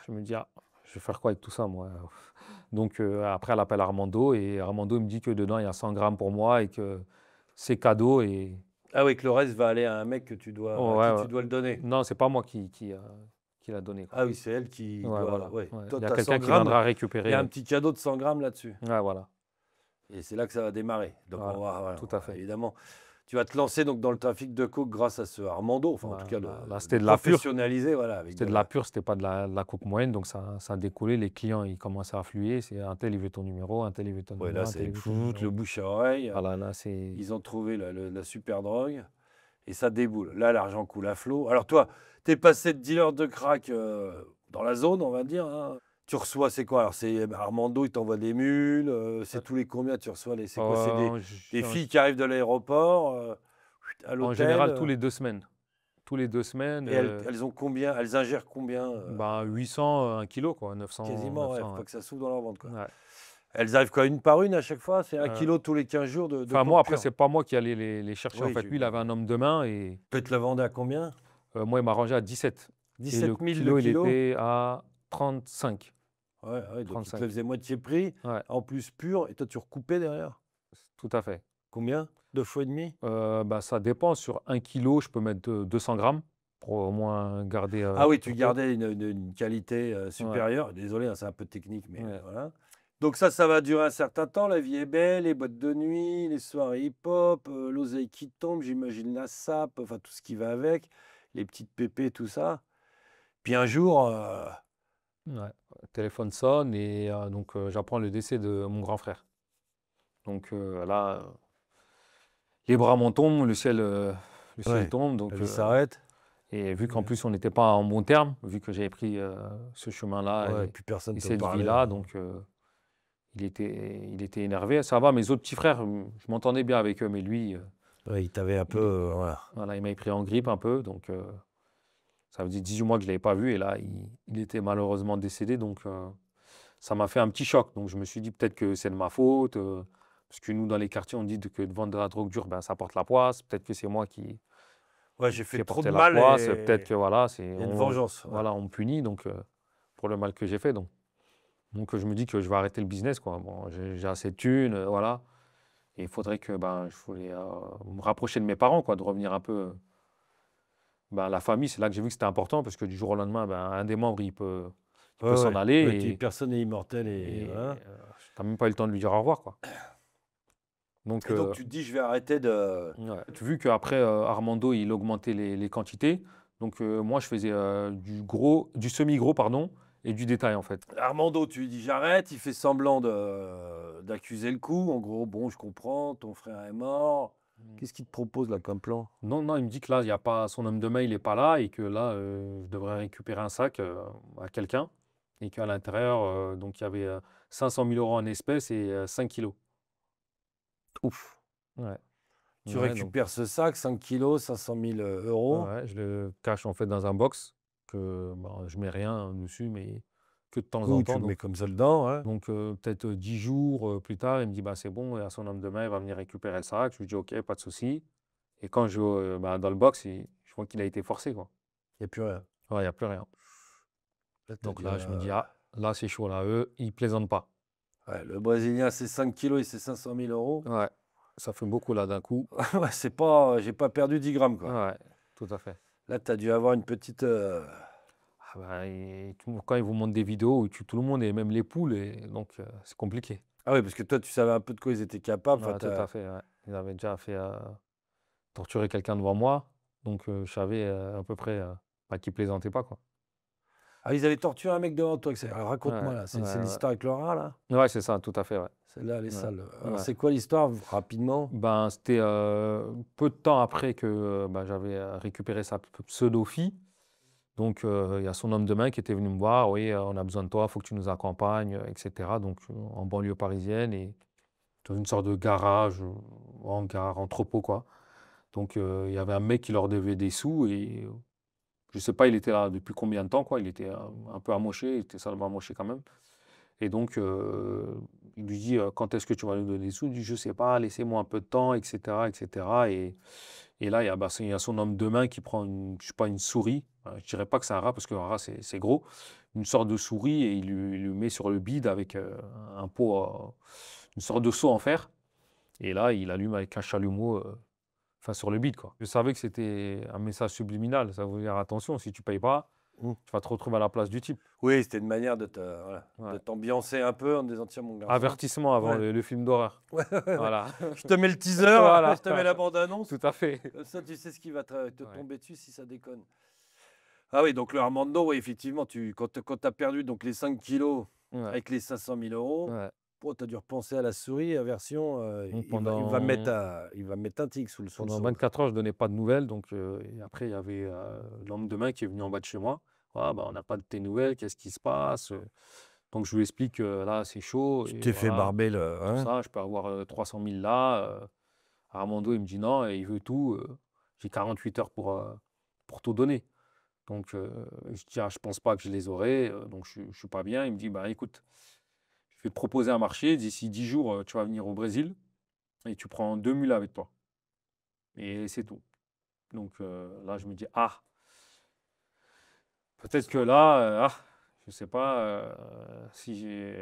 Je me dis, ah, je vais faire quoi avec tout ça moi? Donc après, elle appelle Armando et Armando il me dit que dedans il y a 100 grammes pour moi et que c'est cadeau et Ah oui, que le reste va aller à un mec à oh, qui ouais, ouais. tu dois le donner. Non, c'est pas moi qui l'a donné, quoi. Ah oui, c'est elle qui Ouais, doit. voilà. Ouais. Ouais. Toi, Il y a tu as 100 quelqu'un qui grammes, viendra il y a un récupérer. petit cadeau de 100 grammes là-dessus. Ouais, voilà. Et c'est là que ça va démarrer. Donc, Voilà. voilà, Tout à fait. évidemment, tu vas te lancer donc dans le trafic de coke grâce à ce Armando, enfin, en tout cas, Là, le c'était de la pure. professionnaliser, voilà, avec C'était de de la la. pure, c'était pas de la coke moyenne. Donc, ça a décollé. Les clients, ils commençaient à affluer. C'est un tel, il veut ton numéro, un tel, il veut ton Ouais, numéro, là, un tel, c'est il veut ton le numéro. bouche à oreille. Voilà, là, c'est. Ils ont trouvé la super drogue et ça déboule. Là, l'argent coule à flot. Alors, toi, tu es passé de dealer de crack dans la zone, on va dire, hein. Tu reçois, c'est quoi? Alors, c'est Armando, il t'envoie des mules. C'est tous les combien tu reçois c'est quoi? C'est En, des en- filles qui arrivent de l'aéroport à en l'hôtel. général, tous les 2 semaines. Tous les 2 semaines, Et elles ont combien? Elles ingèrent combien? ben, 800, 1 kilo, quoi. 900, Quasiment, ouais. Faut 900, ouais. pas que ça souffle dans leur ventre, quoi. Ouais. Elles arrivent quoi, une par une à chaque fois? C'est 1 Euh, kilo tous les 15 jours de Enfin, moi, coke après, pure. c'est pas moi qui allais les chercher. En Oui, fait, lui, il avait un homme de main et peut te la vendre à combien? moi, il m'a rangé à 17. Et 17 le 000 le kilo, il kilo? était à 35. Ouais, ouais, donc il te 35. faisait moitié prix, Ouais, en plus pur, et toi tu recoupais derrière? tout à fait. Combien? 2 fois et demi? Bah, ça dépend. Sur 1 kilo, je peux mettre 200 grammes pour au moins garder Ah oui, la tu pureté. gardais une qualité Ouais, supérieure. Désolé, hein, c'est un peu technique, mais ouais. voilà. Donc ça va durer un certain temps, la vie est belle, les boîtes de nuit, les soirées hip-hop, l'oseille qui tombe, j'imagine la sape, enfin tout ce qui va avec, les petites pépées, tout ça. Puis un jour, Ouais. Le téléphone sonne et donc j'apprends le décès de mon grand frère. Donc là, les bras m'en tombent, le ciel ouais, tombe. la Donc, vie s'arrête. et vu qu'en plus on n'était pas en bon terme, vu que j'avais pris ce chemin-là Ouais, plus personne et te cette parlait, vie-là, hein. donc il était énervé. Ça va, mes autres petits frères, je m'entendais bien avec eux, mais lui, Ouais, il t'avait un peu, il, voilà. voilà, il m'avait pris en grippe un peu. Donc ça faisait 18 mois que je ne l'avais pas vu et là, il était malheureusement décédé. Donc ça m'a fait un petit choc. Donc je me suis dit peut-être que c'est de ma faute. Parce que nous, dans les quartiers, on dit que de vendre de la drogue dure, ben, ça porte la poisse. Peut-être que c'est moi Ouais, j'ai qui fait ai trop porté de la mal poisse. Peut-être et que voilà, il y a une vengeance. Ouais. voilà, on me punit donc, pour le mal que j'ai fait. Donc je me dis que je vais arrêter le business, quoi. Bon, j'ai assez de thunes, voilà. Et il faudrait que ben, je voulais me rapprocher de mes parents, quoi, de revenir un peu. Ben, la famille, c'est là que j'ai vu que c'était important parce que du jour au lendemain, ben, un des membres, il peut Ouais, s'en ouais. aller Ouais, et, personne n'est immortel et et voilà. je n'ai même pas eu le temps de lui dire au revoir, quoi. Donc, Et donc tu te dis, je vais arrêter de. ouais. Vu qu'après, Armando, il augmentait les quantités, donc moi, je faisais du semi-gros, pardon, et du détail, en fait. Armando, tu lui dis j'arrête, il fait semblant d'accuser le coup. En gros, bon, je comprends, ton frère est mort. Qu'est-ce qu'il te propose là comme plan? Non, non, il me dit que là, il y a pas, son homme de main, il n'est pas là et que là, je devrais récupérer un sac à quelqu'un et qu'à l'intérieur, donc il y avait 500 000 euros en espèces et 5 kilos. Ouf. Ouais. Tu Ouais, donc, récupères ce sac, 5 kilos, 500 000 euros. ouais, je le cache en fait dans un box que bon, je mets rien dessus, mais que de temps en Oui, tu temps. le mets Donc, comme ça dedans, hein. donc peut-être 10 jours plus tard, il me dit bah, c'est bon, et à son homme de main, il va venir récupérer le sac. Je lui dis ok, pas de souci. Et quand je vais bah, dans le box, je vois qu'il a été forcé, quoi. Il n'y a plus rien. Ouais, il n'y a plus rien. Là, t'as Donc dit, là, je me dis, ah, là, c'est chaud, là, eux, ils plaisantent pas. ouais, le Brésilien, c'est 5 kilos et c'est 500 000 euros. Ouais, ça fait beaucoup, là, d'un coup. Ouais, c'est pas, j'ai pas perdu 10 grammes, quoi. Ouais, tout à fait. Là, tu as dû avoir une petite. Ah bah, et quand ils vous montrent des vidéos où tue tout le monde et même les poules, et donc c'est compliqué. Ah oui, parce que toi, tu savais un peu de quoi ils étaient capables. Enfin, Ouais, tout à fait, ouais. Ils avaient déjà fait torturer quelqu'un devant moi, donc je savais à peu près bah, qu'ils plaisantaient pas, quoi. Ah, ils avaient torturé un mec devant toi. Alors, Ouais, raconte-moi, là. C'est ouais, l'histoire avec le rat, là? ouais. Ouais, c'est ça, tout à fait, ouais. Celle-là, elle est Ouais, sale. Alors, ouais. c'est quoi l'histoire, rapidement? Ben, c'était peu de temps après que bah, j'avais récupéré sa pseudo-fille. Donc, il y a son homme de main qui était venu me voir. Oui, on a besoin de toi, il faut que tu nous accompagnes, etc. Donc, en banlieue parisienne et dans une sorte de garage, hangar, entrepôt, quoi. Donc, il y avait un mec qui leur devait des sous et je sais pas, il était là depuis combien de temps, quoi. Il était un peu amoché, il était salement amoché quand même. Et donc, il lui dit quand est-ce que tu vas nous donner des sous? Il dit je sais pas, laissez-moi un peu de temps, etc., etc. Et là, il y a son homme de main qui prend je sais pas, une souris. Je dirais pas que c'est un rat parce qu'un rat, c'est gros. Une sorte de souris et il lui met sur le bide avec un pot, une sorte de seau en fer. Et là, il allume avec un chalumeau enfin, sur le bide, quoi. Je savais que c'était un message subliminal. Ça veut dire attention, si tu payes pas, Hmm. tu vas te retrouver à la place du type. Oui, c'était une manière de voilà, de Ouais. t'ambiancer un peu en disant tiens, mon garçon. Avertissement avant Ouais. le film d'horreur. Ouais, ouais, ouais. Voilà. Je te mets le teaser, Voilà. je te mets la bande-annonce. Tout à fait. Comme ça, tu sais ce qui va te Ouais. tomber dessus si ça déconne. Ah oui, donc le Armando, oui, effectivement, quand tu as perdu donc, les 5 kilos Ouais. avec les 500 000 euros, Ouais. tu as dû repenser à la souris, version, Donc il va mettre un tic sous le pendant seau. 24 heures, je ne donnais pas de nouvelles. Donc, et après, il y avait l'homme de main qui est venu en bas de chez moi. Ah, bah, on n'a pas de tes nouvelles, qu'est-ce qui se passe? Donc, je lui explique que là, c'est chaud. Tu Et t'es fait voilà, barber tout hein? ça, je peux avoir 300 000 là. Armando, il me dit non, et il veut tout. J'ai 48 heures pour tout donner. Donc, je dis, ah, je pense pas que je les aurai. Donc, je suis pas bien. Il me dit, bah, écoute, je vais te proposer un marché. D'ici 10 jours, tu vas venir au Brésil et tu prends 2 mules avec toi. Et c'est tout. Donc là, je me dis, ah, peut-être que là, je sais pas si j'ai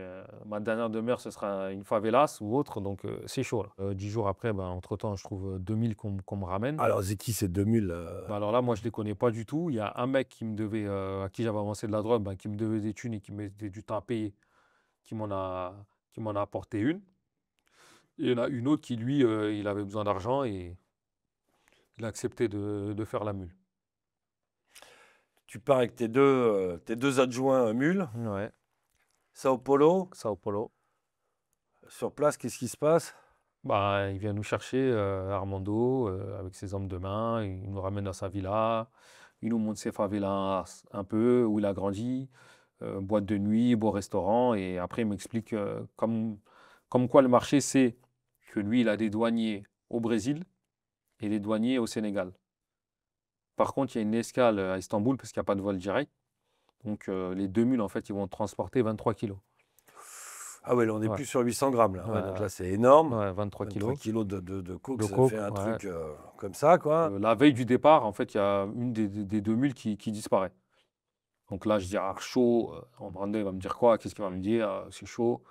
ma dernière demeure, ce sera une favelas ou autre. Donc c'est chaud, là. 10 jours après, ben, entre-temps, je trouve 2000 qu'on me ramène. Alors, c'est qui ces 2000 Bah, alors là, moi, je les connais pas du tout. Il y a un mec qui me devait, à qui j'avais avancé de la drogue, ben, qui me devait des thunes et qui me mettait du temps à payer, qui m'en a, qui m'en a apporté une. Et il y en a une autre qui, lui, il avait besoin d'argent et il a accepté de faire la mule. Tu pars avec tes deux adjoints mules, Ouais, Sao Paulo. Sao Paulo. Sur place, qu'est-ce qui se passe? Bah, il vient nous chercher, Armando, avec ses hommes de main. Il nous ramène dans sa villa. Il nous montre ses favelas un peu, où il a grandi. Boîte de nuit, beau restaurant. Et après, il m'explique comme quoi le marché, c'est que lui, il a des douaniers au Brésil et des douaniers au Sénégal. Par contre, il y a une escale à Istanbul parce qu'il n'y a pas de vol direct. Donc, les deux mules, en fait, ils vont transporter 23 kilos. Ah ouais, là, on est Ouais, plus sur 800 grammes, là. Ouais, donc ouais, là, c'est énorme. ouais, 23 23 kilos kilos de coke, de ça fait coke. un Ouais. truc comme ça, quoi. La veille du départ, en fait, il y a une des deux mules qui disparaît. Donc là, je dis, ah, chaud. Brandon, il va me dire quoi? Qu'est-ce qu'il va me dire? C'est chaud.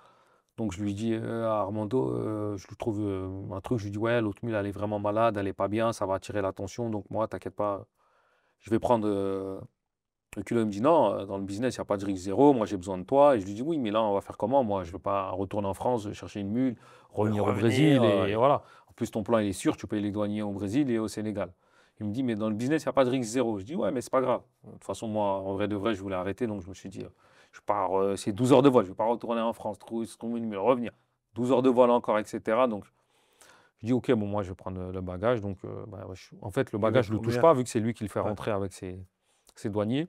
Donc je lui dis à Armando, je lui trouve un truc. Je lui dis, ouais, l'autre mule, elle est vraiment malade, elle est pas bien, ça va attirer l'attention. Donc moi, t'inquiète pas, je vais prendre le culot. Il me dit, non, dans le business, il n'y a pas de risque zéro. Moi, j'ai besoin de toi. Et je lui dis, oui, mais là, on va faire comment? Moi, je ne veux pas retourner en France, chercher une mule, Ouais, revenir au revenir, Brésil. Et ouais. voilà. En plus, ton plan, il est sûr, tu payes les douaniers au Brésil et au Sénégal. Il me dit, mais dans le business, il n'y a pas de risque zéro. Je dis, ouais, mais c'est pas grave. De toute façon, moi, en vrai de vrai, je voulais arrêter. Donc, je me suis dit, je pars, c'est 12 heures de vol. Je ne vais pas retourner en France, trouver une mule, revenir. 12 heures de vol encore, etc. Donc, Je dis, OK, bon, moi, je vais prendre le bagage. Donc, bah, ouais, en fait, le Il met bagage, je ne le touche combien? pas, vu que c'est lui qui le fait Ouais. rentrer avec ses douaniers.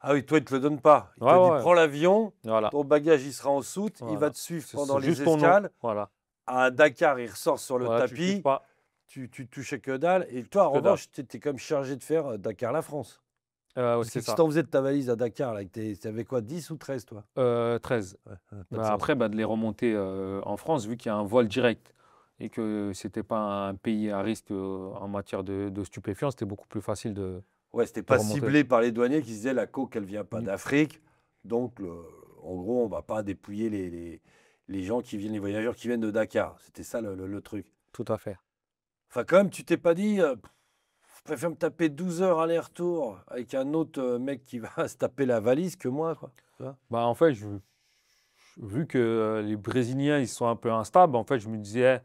Ah oui, toi, il te le donne pas. Il Ouais, te dit: ouais, ouais. «Prends l'avion, Voilà. ton bagage, il sera en soute, il va Voilà. te suivre C'est pendant c'est les juste ton nom. escales. Voilà. À Dakar, il ressort sur le Voilà, tu touches tapis, pas. tu touchais que dalle et toi, en Que dalle. revanche, tu étais quand même chargé de faire, Dakar-La France». Ouais, Parce que c'est qu'est-ce que ça. tu faisais de ta valise à Dakar là, avec tu avais quoi, 10 ou 13 toi? 13. Ouais, pas de Bah, chance. après, bah, de les remonter en France, vu qu'il y a un vol direct et que c'était pas un pays à risque en matière de stupéfiants, c'était beaucoup plus facile Ouais, c'était de pas remonter. ciblé par les douaniers qui se disaient: «La coke, elle vient pas Mm. d'Afrique, donc en gros, on va pas dépouiller les gens qui viennent les voyageurs qui viennent de Dakar». C'était ça le truc. Tout à fait. Enfin quand même, tu t'es pas dit: «Je préfère me taper 12 heures aller-retour avec un autre, mec qui va se taper la valise que moi, quoi», tu vois? Bah, en fait, vu que les Brésiliens, ils sont un peu instables, en fait, je me disais,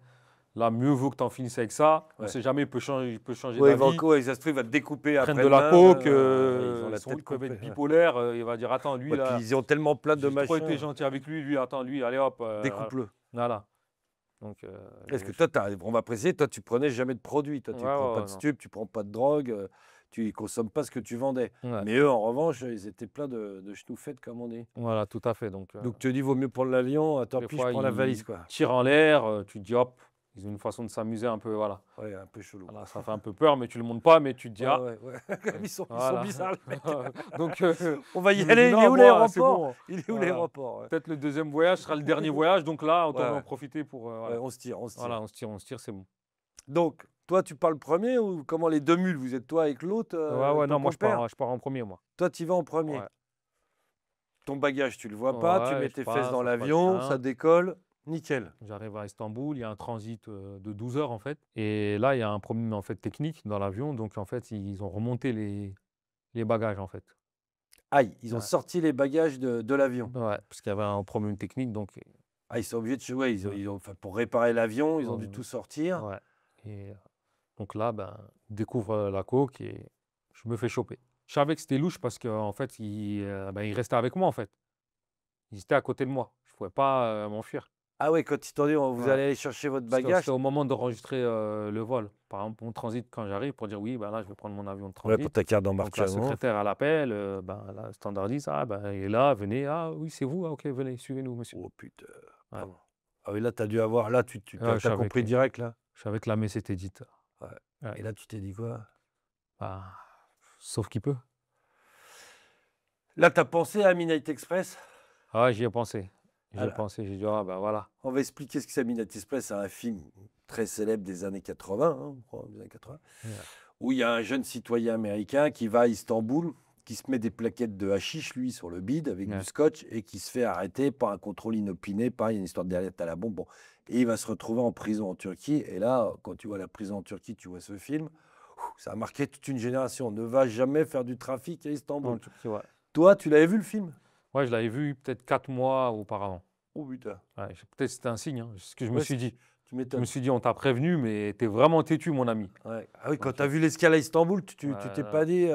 là, mieux vaut que tu en finisses avec ça. On ne Ouais. sait jamais, il peut changer Ouais, d'avis. ouais, ça se trouve, il va te découper Ils prennent de la après-demain, coke, ils ont la ils tête peuvent coupée, être ouais. bipolaires. Il va dire, attends, lui, Ouais, puis là, ils ont tellement plein de j'ai trop été machins, gentil avec lui, lui, attends, lui, allez hop. découpe-le. Voilà. Donc, Est-ce que toi, on va préciser, toi, tu prenais jamais de produits, toi, ouais, tu prends ouais, pas ouais, de non. stupes, tu prends pas de drogue, tu consommes pas ce que tu vendais. Ouais. Mais eux, en revanche, ils étaient pleins de schnoufettes, comme on dit. Voilà, tout à fait. Donc, Donc tu te dis, vaut mieux prendre l'avion, tant des pis, je fois, prends la valise, ils quoi. tirent en l'air, tu te dis, hop, ils ont une façon de s'amuser un peu, voilà. Ouais, un peu chelou. Voilà, ça fait un peu peur, mais tu le montres pas, mais tu te dis, Ouais, ah, ouais, ouais. Ils sont voilà. bizarres, les mecs. Donc, On va je y me dis, aller, il est non, où moi, c'est l'aéroport? bon. Il est où Voilà. l'aéroport? Ouais, Peut-être le deuxième voyage sera le dernier voyage, donc là, ouais, autant en ouais. profiter pour. Ouais, Voilà. on se tire, on se Voilà, tire. on se tire, c'est bon. Donc, toi, tu parles premier ou comment les deux mules? Vous êtes toi avec l'autre, Ouais, ouais, ton non, moi, compère? je pars en premier, moi. Toi, tu y vas en premier. Ouais, Ton bagage, tu le vois pas, tu ouais, mets je tes fesses passe, dans ça se passe l'avion, ça bien. décolle, nickel. J'arrive à Istanbul, il y a un transit de 12 heures, en fait. Et là, il y a un problème, en fait, technique dans l'avion. Donc, en fait, ils ont remonté les bagages, en fait. Aïe, ils ont Ouais, sorti les bagages de l'avion. ouais, parce qu'il y avait un problème technique, donc. Ah, ils sont obligés ouais, Ouais, enfin, pour réparer l'avion, ils ont dû ouais, tout sortir. ouais. Et donc là, ben, je découvre la coke et je me fais choper. Je savais que c'était louche parce qu'en fait, ben, il restait avec moi, en fait. Ils étaient à côté de moi. Je ne pouvais pas m'enfuir. Ah ouais, quand ils t'ont dit: «Vous Ouais. allez aller chercher votre C'était bagage». au moment d'enregistrer le vol. Par exemple, mon transit, quand j'arrive, pour dire oui, ben là, je vais prendre mon avion de Ouais, pour transit. ta carte Donc la d'embarquement. secrétaire, elle appelle, ben, la standardise, ah, ben, il est là, venez, ah oui, c'est vous, ah, ok, venez, suivez-nous, monsieur. Oh putain, Ouais. pardon. Ah oui, là, tu as dû avoir là, tu Ouais, as compris direct, là? je savais que la messe était dite. Ouais. Ouais. Et là, tu t'es dit quoi? Bah, sauf qu'il peut. Là, tu as pensé à Midnight Express? Ah, ouais, j'y ai pensé. J'y ai Alors, pensé, j'ai dit, ah, ben voilà. on va expliquer ce que c'est Midnight Express. C'est un film très célèbre des années 80, hein, je crois, des années 80, Ouais. où il y a un jeune citoyen américain qui va à Istanbul, qui se met des plaquettes de hashish, lui, sur le bide avec Ouais. du scotch et qui se fait arrêter par un contrôle inopiné. Pareil, une histoire derrière à la bombe. Bon. Et il va se retrouver en prison en Turquie. Et là, quand tu vois la prison en Turquie, tu vois ce film, ça a marqué toute une génération. Ne va jamais faire du trafic à Istanbul. En Turquie, ouais. Toi, tu l'avais vu le film? Ouais, je l'avais vu peut-être 4 mois auparavant. Oh putain. Ouais, peut-être c'était un signe, hein, c'est ce que je me Ouais, suis dit. tu Je me m'étonnes. suis dit, on t'a prévenu, mais t'es vraiment têtu, mon ami. Ouais. Ah oui, quand Donc, tu as vu l'escale à Istanbul, tu t'es euh, pas dit.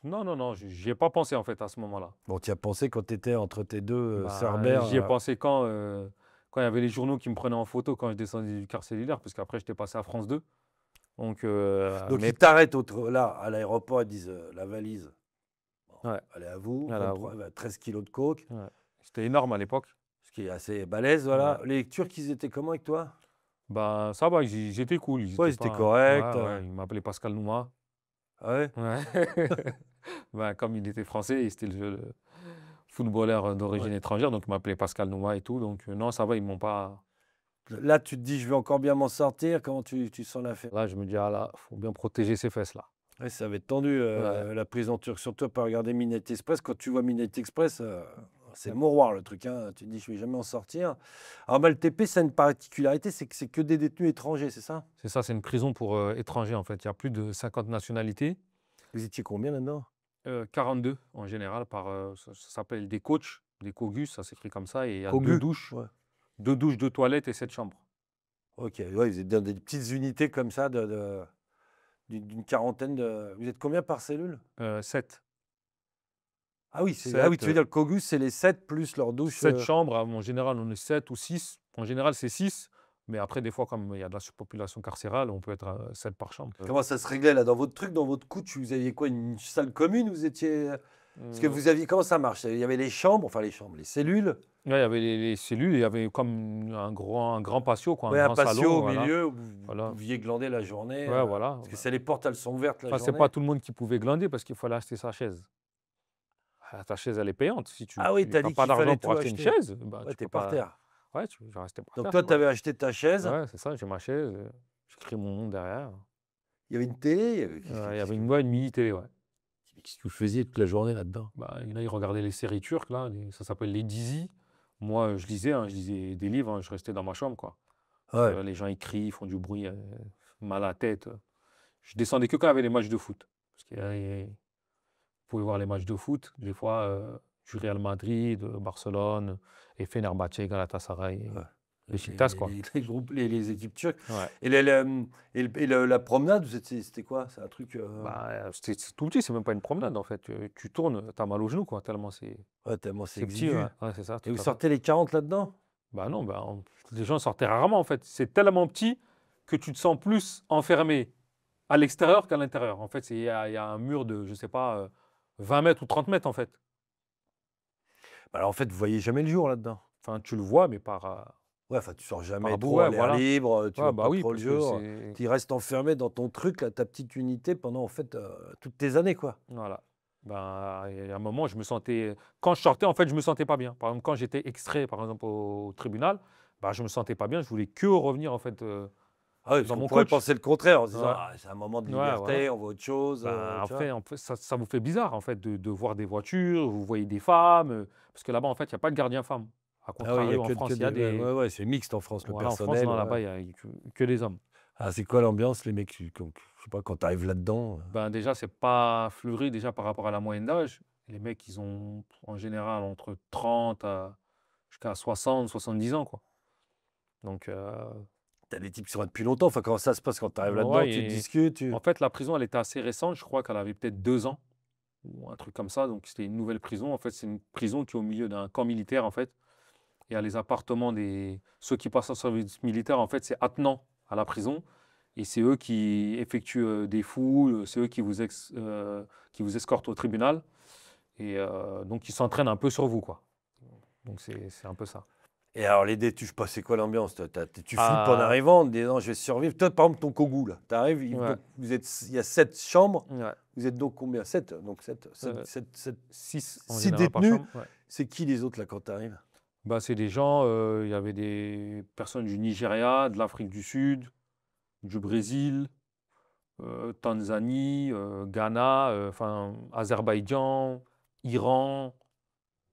non, non, non, j'y ai pas pensé en fait à ce moment-là. Bon, tu y as pensé quand tu étais entre tes deux Bah, cerbères. j'y ai pensé quand il y avait les journaux qui me prenaient en photo quand je descendais du car cellulaire, parce qu'après j'étais passé à France 2. Donc, Donc, mais ils t'arrêtent là, à l'aéroport, ils disent la valise, bon, ouais, elle est à vous, voilà, ouais, 13 kilos de coke, ouais. C'était énorme à l'époque. ce qui est assez balèze, Ouais. voilà. Les Turcs, ils étaient comment avec toi? Bah, ça va, ils étaient cool. Ils Ouais, étaient ils étaient pas. corrects. Ouais, ouais, ils m'appelaient Pascal Nouma. Ah ouais? Ouais. Ben, comme il était français, et c'était le footballeur d'origine Ouais. étrangère, donc il m'appelait Pascal Nouma et tout. Donc, non, ça va, ils m'ont pas. Là, tu te dis, je vais encore bien m'en sortir. Comment tu sens l'affaire? Là, je me dis, ah là, faut bien protéger ses fesses là. Ouais, ça va être tendu, Ouais. la prison turque. Surtout pas regarder Midnight Express. Quand tu vois Midnight Express, c'est le mouroir le truc, hein. Tu te dis, je vais jamais en sortir. Alors, bah, le TP, ça a une particularité, c'est que c'est que des détenus étrangers, c'est ça? C'est ça, c'est une prison pour étrangers en fait. Il y a plus de 50 nationalités, Vous étiez combien là-dedans? 42 en général, ça s'appelle des coachs, des cogus, ça s'écrit comme ça, et il y a Cogu? Ouais. 2 douches, 2 toilettes et 7 chambres. Ok, ouais, vous êtes dans des petites unités comme ça d'une quarantaine de. Vous êtes combien par cellule? 7. Ah oui, tu 7, veux dire le Kogus, c'est les 7 plus leur douche. 7 chambres. En général, on est 7 ou 6. En général, c'est 6. Mais après, des fois, comme il y a de la surpopulation carcérale, on peut être 7 par chambre. Comment ça se réglait là dans votre truc, dans votre couche, vous aviez quoi, une salle commune? Vous étiez. Parce que Euh, vous aviez. Comment ça marche? Il y avait les chambres, enfin les chambres, les cellules. Ouais, il y avait les cellules, il y avait comme un grand patio, quoi, un Ouais, un grand patio salon. au Voilà. milieu où vous Voilà. pouviez glander la journée. Ouais, voilà. Parce que c'est les portes, elles sont ouvertes la Enfin, c'est journée. pas tout le monde qui pouvait glander parce qu'il fallait acheter sa chaise. Ah, ta chaise, elle est payante. Si tu Ah oui, t'as n'as dit pas qu'il fallait d'argent pour tout acheter une acheter. chaise, bah, Ouais, tu t'es peux par pas. terre. Ouais, tu vas rester par Donc terre. toi, tu avais acheté ta chaise. Ouais, c'est ça, j'ai ma chaise, j'écris mon nom derrière. Il y avait une télé. Il y avait une mini-télé, ouais. Qu'est-ce que vous faisiez toute la journée là-dedans? Bah, il y en a, ils regardaient les séries turques, là, ça s'appelle les Dizi. Moi, je lisais des livres, je restais dans ma chambre, quoi. Ouais. Les gens, ils crient, ils font du bruit, mal à la tête. Je descendais que quand il y avait les matchs de foot. Parce vous pouvez voir les matchs de foot, des fois, du Real Madrid, Barcelone, et Fenerbahçe, Galatasaray, Ouais. Beşiktaş, quoi. Les groupes, les équipes turques. Ouais. Et, la promenade, c'était quoi? C'est un truc. C'est tout petit, c'est même pas une promenade, en fait. Tu tournes, t'as mal au genou, quoi, tellement Ouais, tellement c'est c'est petit. exigu. Ouais, c'est ça, Et tout vous à fait. sortez les 40 là-dedans? Bah non, les gens sortaient rarement, en fait. C'est tellement petit que tu te sens plus enfermé à l'extérieur qu'à l'intérieur. En fait, il y a un mur de, je sais pas, 20 mètres ou 30 mètres, en fait. Bah, alors en fait, vous voyez jamais le jour là-dedans. Enfin, tu le vois, mais Ouais, enfin, tu sors jamais par bout, trop à ouais, l'air voilà. libre, tu Ouais, vois bah pas oui, trop le parce que jour. c'est. Tu restes enfermé dans ton truc, là, ta petite unité pendant en fait toutes tes années, quoi. Voilà. Il y a un moment, je me sentais. Quand je sortais, en fait, je me sentais pas bien. Par exemple, quand j'étais extrait, par exemple, au tribunal, bah, je me sentais pas bien. Je voulais que revenir, en fait, Ah oui, parce dans qu'on mon pourrait coach. penser le contraire en se disant Ouais. ah, c'est un moment de Ouais, voilà. liberté, on voit autre chose. Tu vois. En fait, ça vous fait bizarre, en fait, de voir des voitures, vous voyez des femmes. Parce que là-bas, en fait, il n'y a pas de gardien femme. À Ah oui, il y a contrario, en France, il y des. a Ouais, des. ouais, ouais, c'est mixte en France, le Voilà, en France, personnel. non, Ouais. là-bas, il n'y a que des hommes. Ah, c'est quoi l'ambiance, les mecs? Je sais pas, quand tu arrives là-dedans. Déjà, c'est pas fleuri déjà par rapport à la moyenne d'âge. Les mecs, ils ont en général entre 30 jusqu'à 60, 70 ans, quoi. Donc, T'as des types qui sont là depuis longtemps. Enfin, comment ça se passe quand tu arrives là-dedans? ouais, Tu et discutes. en fait, la prison, elle était assez récente. Je crois qu'elle avait peut-être 2 ans ou un truc comme ça. Donc, c'était une nouvelle prison. En fait, c'est une prison qui est au milieu d'un camp militaire, en fait. Il y a les appartements des ceux qui passent en service militaire, en fait, c'est attenant à la prison. Et c'est eux qui effectuent des fouilles, c'est eux qui vous escortent au tribunal. Et donc, ils s'entraînent un peu sur vous, quoi. Donc, c'est un peu ça. Et alors, les détenus, je sais pas, c'est quoi l'ambiance? Tu flippes en Ah, arrivant, en te disant, je vais survivre. Toi, par exemple, ton Kogou, là, tu arrives, ouais, il y a 7 chambres. ouais. Vous êtes donc combien? 7. Donc, Euh, 6 en 6 général par détenus. chambre. Ouais. C'est qui les autres, là, quand tu arrives? C'est des gens, il y avait des personnes du Nigeria, de l'Afrique du Sud, du Brésil, Tanzanie, Ghana, enfin, Azerbaïdjan, Iran.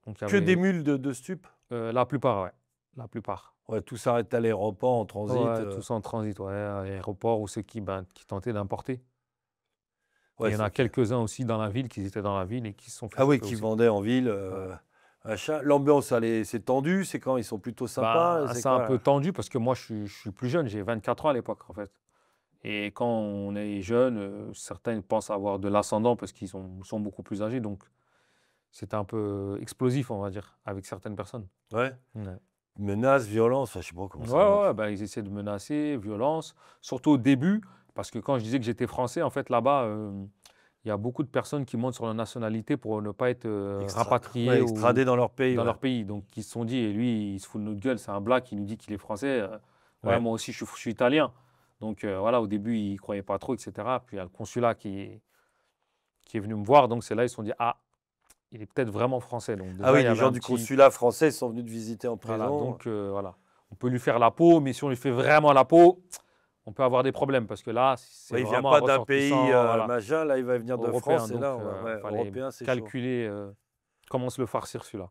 Donc, il y Que des avait mules de stup? la plupart, ouais. La plupart. Ouais, tout s'arrête à l'aéroport, en transit. Ouais, tous en transit, ouais, à l'aéroport ou ceux qui tentaient d'importer. Et Ouais, il y en a quelques-uns aussi dans la ville, qui étaient dans la ville et qui se sont fait Ah oui, choper qui aussi. vendaient en ville. Ouais. Machin. L'ambiance, c'est tendu, c'est quand ils sont plutôt sympas. C'est C'est un quoi, peu là? tendu parce que moi, je suis plus jeune, j'ai 24 ans à l'époque, en fait. Et quand on est jeune, certains pensent avoir de l'ascendant parce qu'ils sont beaucoup plus âgés. Donc, c'était un peu explosif, on va dire, avec certaines personnes. Ouais. Ouais. Menaces, violence, enfin, je sais pas comment Ouais, ça marche. ils essaient de menacer, violence, surtout au début, parce que quand je disais que j'étais français, en fait, là-bas, il y a beaucoup de personnes qui montent sur la nationalité pour ne pas être rapatriés Ouais, ou extradés dans leur pays. dans Ouais. leur pays. Donc, ils se sont dit, et lui, il se fout de notre gueule, c'est un black qui nous dit qu'il est français. Ouais, Ouais. moi aussi, je suis italien. Donc, voilà, au début, ils ne croyaient pas trop, etc. Puis, il y a le consulat qui est venu me voir. Donc, c'est là, ils se sont dit, ah, il est peut-être vraiment français. Donc, Ah déjà, oui, il y les avait gens un du petit. consulat français sont venus te visiter en Voilà, prison. donc, voilà. On peut lui faire la peau, mais si on lui fait vraiment la peau, on peut avoir des problèmes. Parce que là, c'est Ouais, il vient vraiment un pas d'un pays ressortissant voilà, machin, là, il va venir de européen. France. Et Donc, là, il fallait européen, c'est chaud. calculer comment se le farcir, celui-là.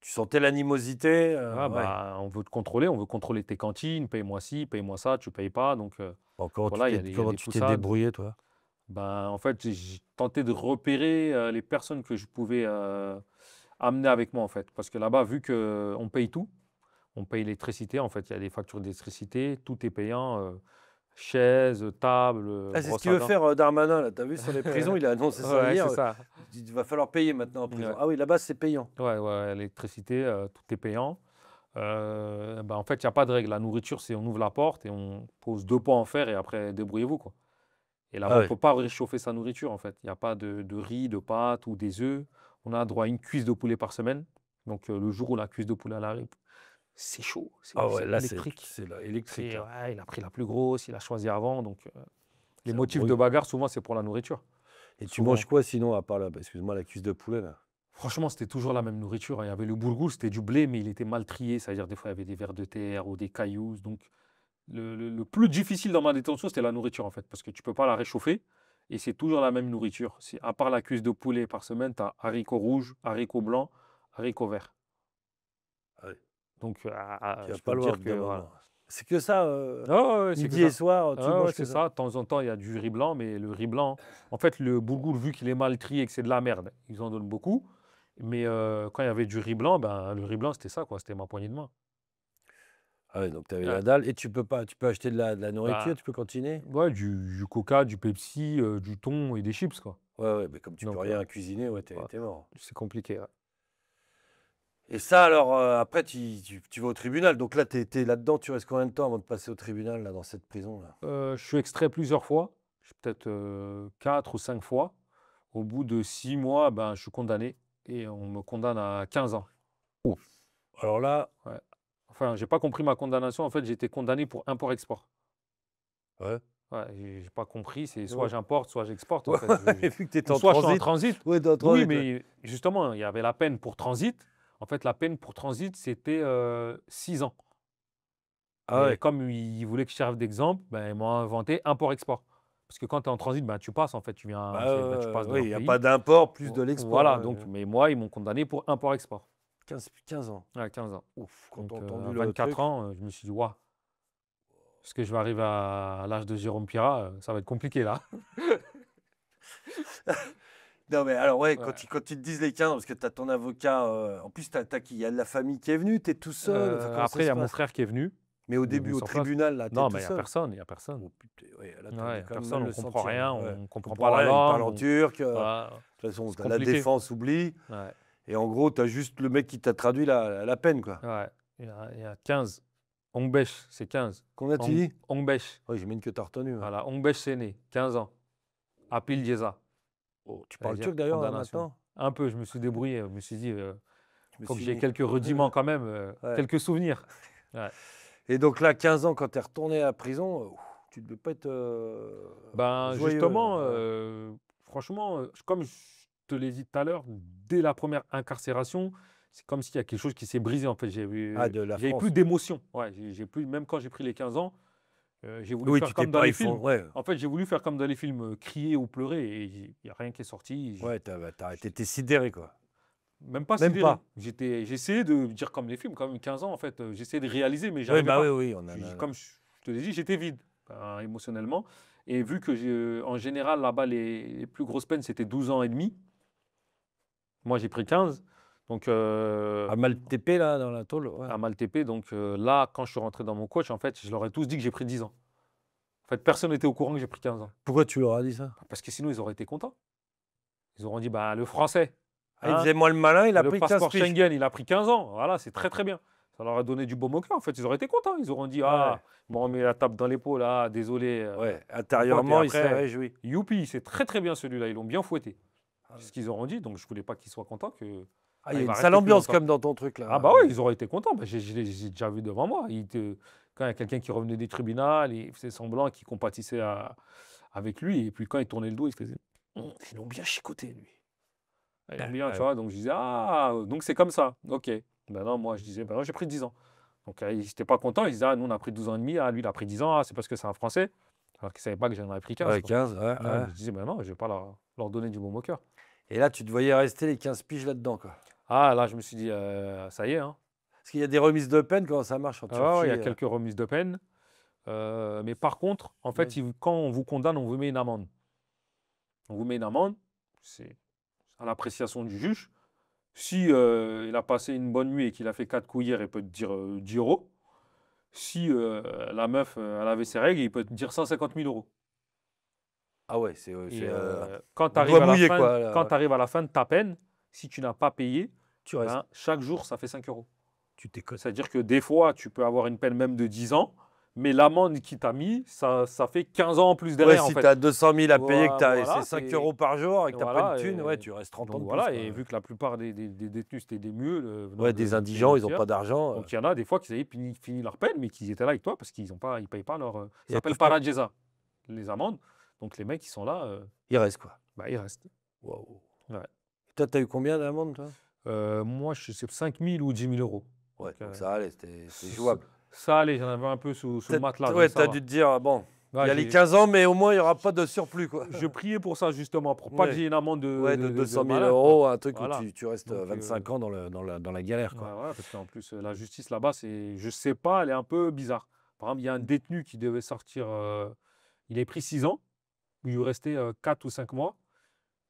Tu sentais l'animosité. Ouais. On veut te contrôler, on veut contrôler tes cantines, paye-moi ci, paye-moi ça, tu payes pas. Donc, Bon, voilà, il y a comment des tu t'es poussades. débrouillé, toi? En fait, j'ai tenté de repérer les personnes que je pouvais amener avec moi, en fait. Parce que là-bas, vu qu'on paye tout, on paye l'électricité, en fait, il y a des factures d'électricité, tout est payant. chaises, tables, Ah, c'est ce brosse qu'il à veut dents. faire Darmanin, là. Tu as vu sur les prisons, il a annoncé ça Ouais, hier. c'est ça. Il va falloir payer maintenant en prison. Ouais. Ah oui, là-bas, c'est payant. Ouais, ouais, l'électricité, tout est payant. En fait, il n'y a pas de règle. La nourriture, c'est on ouvre la porte et on pose 2 pots en fer et après, débrouillez-vous, quoi. Et là-bas, Ah on ne ouais. peut pas réchauffer sa nourriture, en fait. Il n'y a pas de riz, de pâtes ou des œufs. On a droit à une cuisse de poulet par semaine. Donc, le jour où la cuisse de poulet elle arrive, c'est chaud, Ah ouais, c'est là, électrique. c'est là, électrique, là. Ouais, il a pris la plus grosse, il a choisi avant. Donc, les Ça motifs de brûle. bagarre, souvent, c'est pour la nourriture. Et tu Souvent. manges quoi sinon, à part excuse-moi, la cuisse de poulet, là? Franchement, c'était toujours la même nourriture, hein. Il y avait le boulgour, c'était du blé, mais il était mal trié. C'est-à-dire, des fois, il y avait des vers de terre ou des cailloux. Donc, le plus difficile dans ma détention, c'était la nourriture, en fait, parce que tu ne peux pas la réchauffer. Et c'est toujours la même nourriture. À part la cuisse de poulet par semaine, tu as haricots rouges, haricots blancs, haricots verts. Ah ouais. Donc, Tu vas je peux pas te loin, dire que. d'un Voilà. moment. C'est que ça, Ah ouais, c'est que midi et ça. soir, tu Ah ouais, manges que c'est ça. ça. De temps en temps, il y a du riz blanc, mais le riz blanc, en fait, le boulgour, vu qu'il est mal trié et que c'est de la merde, ils en donnent beaucoup. Mais quand il y avait du riz blanc, ben, le riz blanc, c'était ça, quoi. C'était ma poignée de main. Ah ouais, donc tu avais Ouais. la dalle et tu peux acheter de la nourriture, Bah, tu peux continuer? ouais, du coca, du Pepsi, du thon et des chips, quoi. Ouais, ouais, mais comme tu peux Donc, rien cuisiner, ouais, ouais, t'es mort. c'est compliqué. Ouais. Et ça, alors, après, tu vas au tribunal. Donc là, t'es là-dedans, tu restes combien de temps avant de passer au tribunal, là, dans cette prison-là? Je suis extrait plusieurs fois, peut-être 4 ou 5 fois. Au bout de 6 mois, ben, je suis condamné et on me condamne à 15 ans. Alors là, Ouais. Enfin, j'ai pas compris ma condamnation. En fait, j'ai été condamné pour import-export. ouais. Ouais, j'ai pas compris. C'est soit Ouais. j'importe, soit j'exporte, en Ouais, fait. ouais, vu que tu étais Ou en soit je suis en transit. transit. Ouais, t'es en Oui, transit, ouais. mais justement, il y avait la peine pour transit. En fait, la peine pour transit, c'était 6 ans. Ah Mais ouais. comme ils voulaient que je serve d'exemple, ben, ils m'ont inventé import-export. Parce que quand tu es en transit, ben, tu passes, en fait. Bah, Ben, tu passes de oui, leur il n'y a pays. pas d'import plus de l'export. Voilà, Ouais, donc, ouais. mais moi, ils m'ont condamné pour import-export. 15 ans. À 15 ans. Ouf, quand Donc, t'as à entendu le 24 truc. ans, je me suis dit, waouh, est-ce que je vais arriver à l'âge de Jérôme Pira, ça va être compliqué là. Non, mais alors, ouais, Ouais. quand ils te disent les 15, parce que tu as ton avocat, en plus, t'as qui? Il y a de la famille qui est venue, tu es tout seul. Enfin, comment ça Après, il y se a mon passe? frère qui est venu. Mais au Il est début, venu au sur place. tribunal, là, tu es Non, tout mais il n'y a seul. personne, il n'y a personne. Oh putain, ouais, là, Ouais, tu il n'y as a quand même personne, mal on le ne comprend sentir, rien, hein, ouais. on ne comprend pas Comprends la rien, il parle langue. en turc. De Voilà, toute façon, c'est la compliqué. défense oublie. Ouais, Et en gros, tu as juste le mec qui t'a traduit la peine, quoi. ouais. Il y a 15. Ongbèche, c'est 15. Combien tu dis? Ongbèche. Oui, j'imagine que tu as retenu. Ouais. Voilà, Ongbèche Séné, 15 ans. Apil Djeza. Oh, tu parles C'est-à-dire turc d'ailleurs, là, condamnation. maintenant? Un peu, je me suis débrouillé. Je me suis dit, Je me faut que suis j'ai mis. quelques rudiments quand même, Ouais. quelques souvenirs. Ouais. Et donc là, 15 ans, quand tu es retourné à la prison, tu ne devais pas être Ben joyeux. justement, Ouais. franchement, comme je te l'ai dit tout à l'heure, dès la première incarcération, c'est comme s'il y a quelque chose qui s'est brisé en fait. Ah, de la J'avais plus France. d'émotion. Ouais, j'ai plus, même quand j'ai pris les 15 ans, j'ai voulu Oui, faire tu t'es comme dans pas les films. Ouais, En fait, j'ai voulu faire comme dans les films, crier ou pleurer et il n'y a rien qui est sorti. ouais, t'étais sidéré, quoi. Même pas Même sidéré. pas. J'essayais de dire comme les films, quand même 15 ans en fait, j'essayais de réaliser, mais Oui, j'arrivais bah oui, pas. oui, on en a. Comme je te l'ai dit, j'étais vide émotionnellement. Et vu que en général, là-bas, les plus grosses peines, c'était 12 ans et demi. Moi, j'ai pris 15. Donc, À Maltépé, là, dans la tôle. Ouais. à Maltépé. Donc, là, quand je suis rentré dans mon coach, en fait, je leur ai tous dit que j'ai pris 10 ans. En fait, personne n'était au courant que j'ai pris 15 ans. Pourquoi tu leur as dit ça? Parce que sinon, ils auraient été contents. Ils auraient dit, bah, le français, Ah, il hein, faisait moi le malin, il a le pris 15 passeport piges. Schengen, il a pris 15 ans. Voilà, c'est très, très bien. Ça leur a donné du baume au cœur. En fait, ils auraient été contents. Ils auraient dit, ah, ils m'ont remis la tape dans l'épaule, ah, désolé. Ouais, Et intérieurement, il s'est après, réjoui. youpi, c'est très, très bien celui-là. Ils l'ont bien fouetté. Ah C'est ce qu'ils auront dit. Donc, je voulais pas qu'ils soient contents que. Ah, il y a il une va sale rester plus ambiance longtemps. comme dans ton truc, là. Ah bah oui, ils auraient été contents. Bah, j'ai déjà vu devant moi. Quand il y a quelqu'un qui revenait des tribunaux, il faisait semblant qu'il compatissait avec lui. Et puis quand il tournait le dos, il faisait ils l'ont bien chicoté, lui. Ils l'ont bien, tu vois. Donc je disais, ah, donc c'est comme ça. Ok. Ben non, moi je disais, ben non, j'ai pris 10 ans. Donc ils n'étaient pas contents. Ils disaient, ah, nous on a pris 12 ans et demi. Ah, lui il a pris 10 ans. Ah, c'est parce que c'est un Français. Alors qu'ils ne savaient pas que j'en avais pris 15. Ouais, Quoi. 15, ouais, Ouais, ouais. je disais, ben non, je ne vais pas leur donner du baume au cœur. Et là, tu te voyais rester les 15 piges là-dedans, quoi. Ah, là, je me suis dit, ça y est, hein. Parce qu'il y a des remises de peine, comment ça marche en Ah ouais, Turquie? il y a quelques remises de peine. Mais par contre, en fait, quand on vous condamne, on vous met une amende. On vous met une amende, c'est à l'appréciation du juge. Si il a passé une bonne nuit et qu'il a fait 4 coups hier, il peut te dire 10 euros. Si la meuf, elle avait ses règles, il peut te dire 150 000 euros. Ah ouais, Et quand tu le arrives doigt à la mouillé, fin, quoi. quand tu arrives à la fin de ta peine, si tu n'as pas payé, Tu restes. ben, chaque jour, ça fait 5 euros. Tu déconnes. C'est-à-dire que des fois, tu peux avoir une peine même de 10 ans, mais l'amende qui t'a mis, ça fait 15 ans en plus Ouais, derrière, en si fait. tu as 200 000 à payer, que Voilà, c'est 5 c'est- euros par jour et que tu n'as pas Voilà, de thune, ouais, et tu restes 30 ans donc de voilà, plus, et quoi. vu que la plupart des détenus, c'était des mules venant Ouais, de des pays indigents, ils n'ont tiers. pas d'argent. Donc il y en a des fois qui avaient fini leur peine, mais qui étaient là avec toi parce qu'ils ne payent pas leur. Ça Ils s'appelle peuvent pas. paradjeza, les amendes. Donc les mecs qui sont là, Il reste, quoi. bah, ils restent. Waouh. Ouais. Et toi, tu as eu combien d'amendes, toi? Moi, je sais 5 000 ou 10 000 euros. Ouais, Donc, donc ça allait, c'était jouable. ça allait, j'en avais un peu sous le matelas. Ouais, donc ça tu as va. dû te dire, bon, Ouais, il y a les 15 ans, mais au moins, il n'y aura pas de surplus, quoi. je priais pour ça justement, pour pas Ouais. que j'ai une amende Ouais, de 200 000 malade, euros, quoi. un truc Voilà. où tu restes Donc, 25 ans dans la galère, Ouais, quoi. ouais, parce qu'en plus, la justice là-bas, je sais pas, elle est un peu bizarre. Par exemple, il y a un détenu qui devait sortir, il a pris 6 ans, où il lui restait 4 ou 5 mois,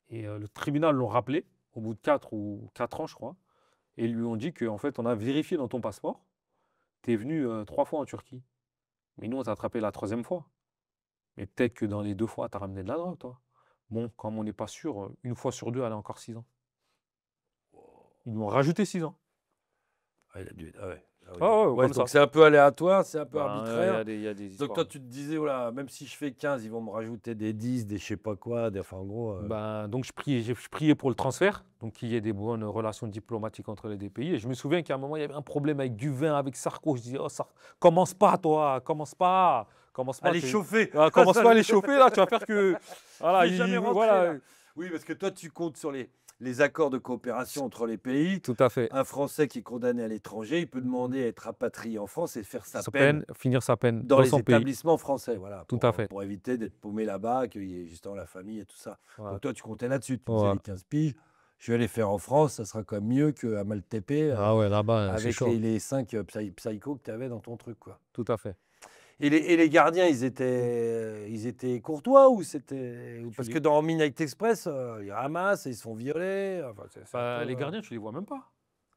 et le tribunal l'ont rappelé au bout de 4 ou 4 ans, je crois, et ils lui ont dit qu'en fait, on a vérifié dans ton passeport, tu es venu 3 fois en Turquie, mais nous, on t'a attrapé la 3e fois. Mais peut-être que dans les 2 fois, tu as ramené de la drogue, toi. Bon, comme on n'est pas sûr, une fois sur 2, elle a encore 6 ans. Ils lui ont rajouté 6 ans. Ah, il a dû. Ah ouais. Ah oui. Ah ouais, Ouais, comme donc ça. c'est un peu aléatoire, c'est un peu Ben, arbitraire. il y a des Donc histoires. toi, tu te disais, oh là, même si je fais 15, ils vont me rajouter des 10, des je sais pas quoi. Enfin, en gros. Ben, donc je priais pour le transfert, donc qu'il y ait des bonnes relations diplomatiques entre les deux pays. Et je me souviens qu'à un moment, il y avait un problème avec du vin, avec Sarko. Je disais, oh, commence pas, toi, commence pas. Allez chauffer. Commence pas à les chauffer, là, tu vas faire que. Voilà, Je vais jamais rentrer, voilà. là. Oui, parce que toi, tu comptes sur les accords de coopération entre les pays. Tout à fait. Un Français qui est condamné à l'étranger, il peut demander à être rapatrié en France et faire sa peine Finir sa peine dans dans les son pays. établissements français. Voilà, Tout à fait. pour éviter d'être paumé là-bas, qu'il y ait justement la famille et tout ça. Voilà. Donc toi, tu comptais là-dessus. Tu disais Voilà. les 15 piges. Je vais les faire en France, ça sera quand même mieux qu'à Maltepe Ah ouais, là-bas, c'est avec chaud. les 5 psychos que tu avais dans ton truc, quoi. Tout à fait. Et les gardiens, ils étaient courtois ou c'était. Parce que dans Midnight Express, ils ramassent et ils se font violer. Enfin, c'est un peu, Les gardiens, tu les vois même pas.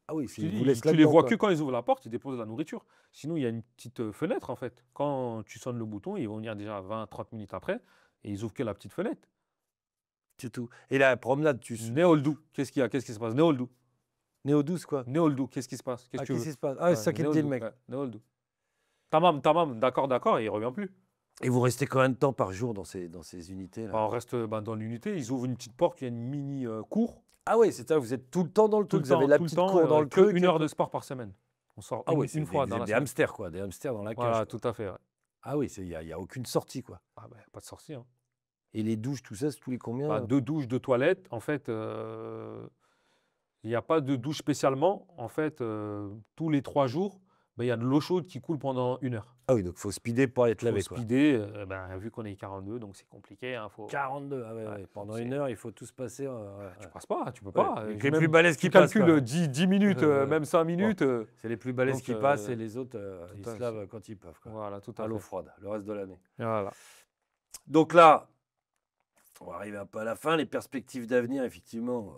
Ah oui, Je te ils dis, vous laissent tu les là-dedans, vois quoi. que quand ils ouvrent la porte, ils déposent de la nourriture. Sinon, il y a une petite fenêtre, en fait. Quand tu sonnes le bouton, ils vont venir déjà 20-30 minutes après, et ils ouvrent que la petite fenêtre. C'est tout. Et la promenade, Néoldou, qu'est-ce qu'il y a? Qu'est-ce qui se passe? Néoldou. Néo 12, quoi. Néoldou, qu'est-ce qui se passe? Qu'est-ce Ah, que tu qu'est-ce veux? qui se passe? Ah, c'est ça qu'il me dit, le mec. Ouais, Néoldou. Tamam, d'accord, et il revient plus. Et vous restez combien de temps par jour dans ces unités-là? Bah, on reste dans l'unité, ils ouvrent une petite porte, il y a une mini cour. Ah oui, c'est ça, vous êtes tout le temps dans le Tout truc. le Vous avez temps, la tout le petite temps, cour dans le que truc. 1 heure de sport par semaine. On sort Ah oui, une fois dans la des semaine. hamsters, quoi. Des hamsters dans la cage. Voilà, quoi. tout à fait. Ouais. Ah oui, il n'y a aucune sortie, quoi. Ah bah, pas de sortie. Hein. Et les douches, tout ça, c'est tous les combien? Bah, 2 douches, 2 toilettes. En fait, il n'y a pas de douche spécialement. En fait, tous les 3 jours, il y a de l'eau chaude qui coule pendant 1 heure. Ah oui, donc il faut speeder pour être Il faut lavé, quoi. speeder, vu qu'on est 42, donc c'est compliqué. Hein, 42, ah ouais, Ouais, ouais. Pendant c'est- 1 heure, il faut tout se passer. Tu passes pas, tu peux Ouais. pas. Donc J'ai les même- plus balèzes qui Tu passent, calcules quoi. 10 minutes, même 5 minutes. C'est les plus balèzes Donc, qui passent et les autres, ils à se fait. lavent quand ils peuvent, quoi. Voilà, tout à À l'eau fait. froide, le reste de l'année. Voilà. Donc là, on va arriver un peu à la fin. Les perspectives d'avenir, effectivement,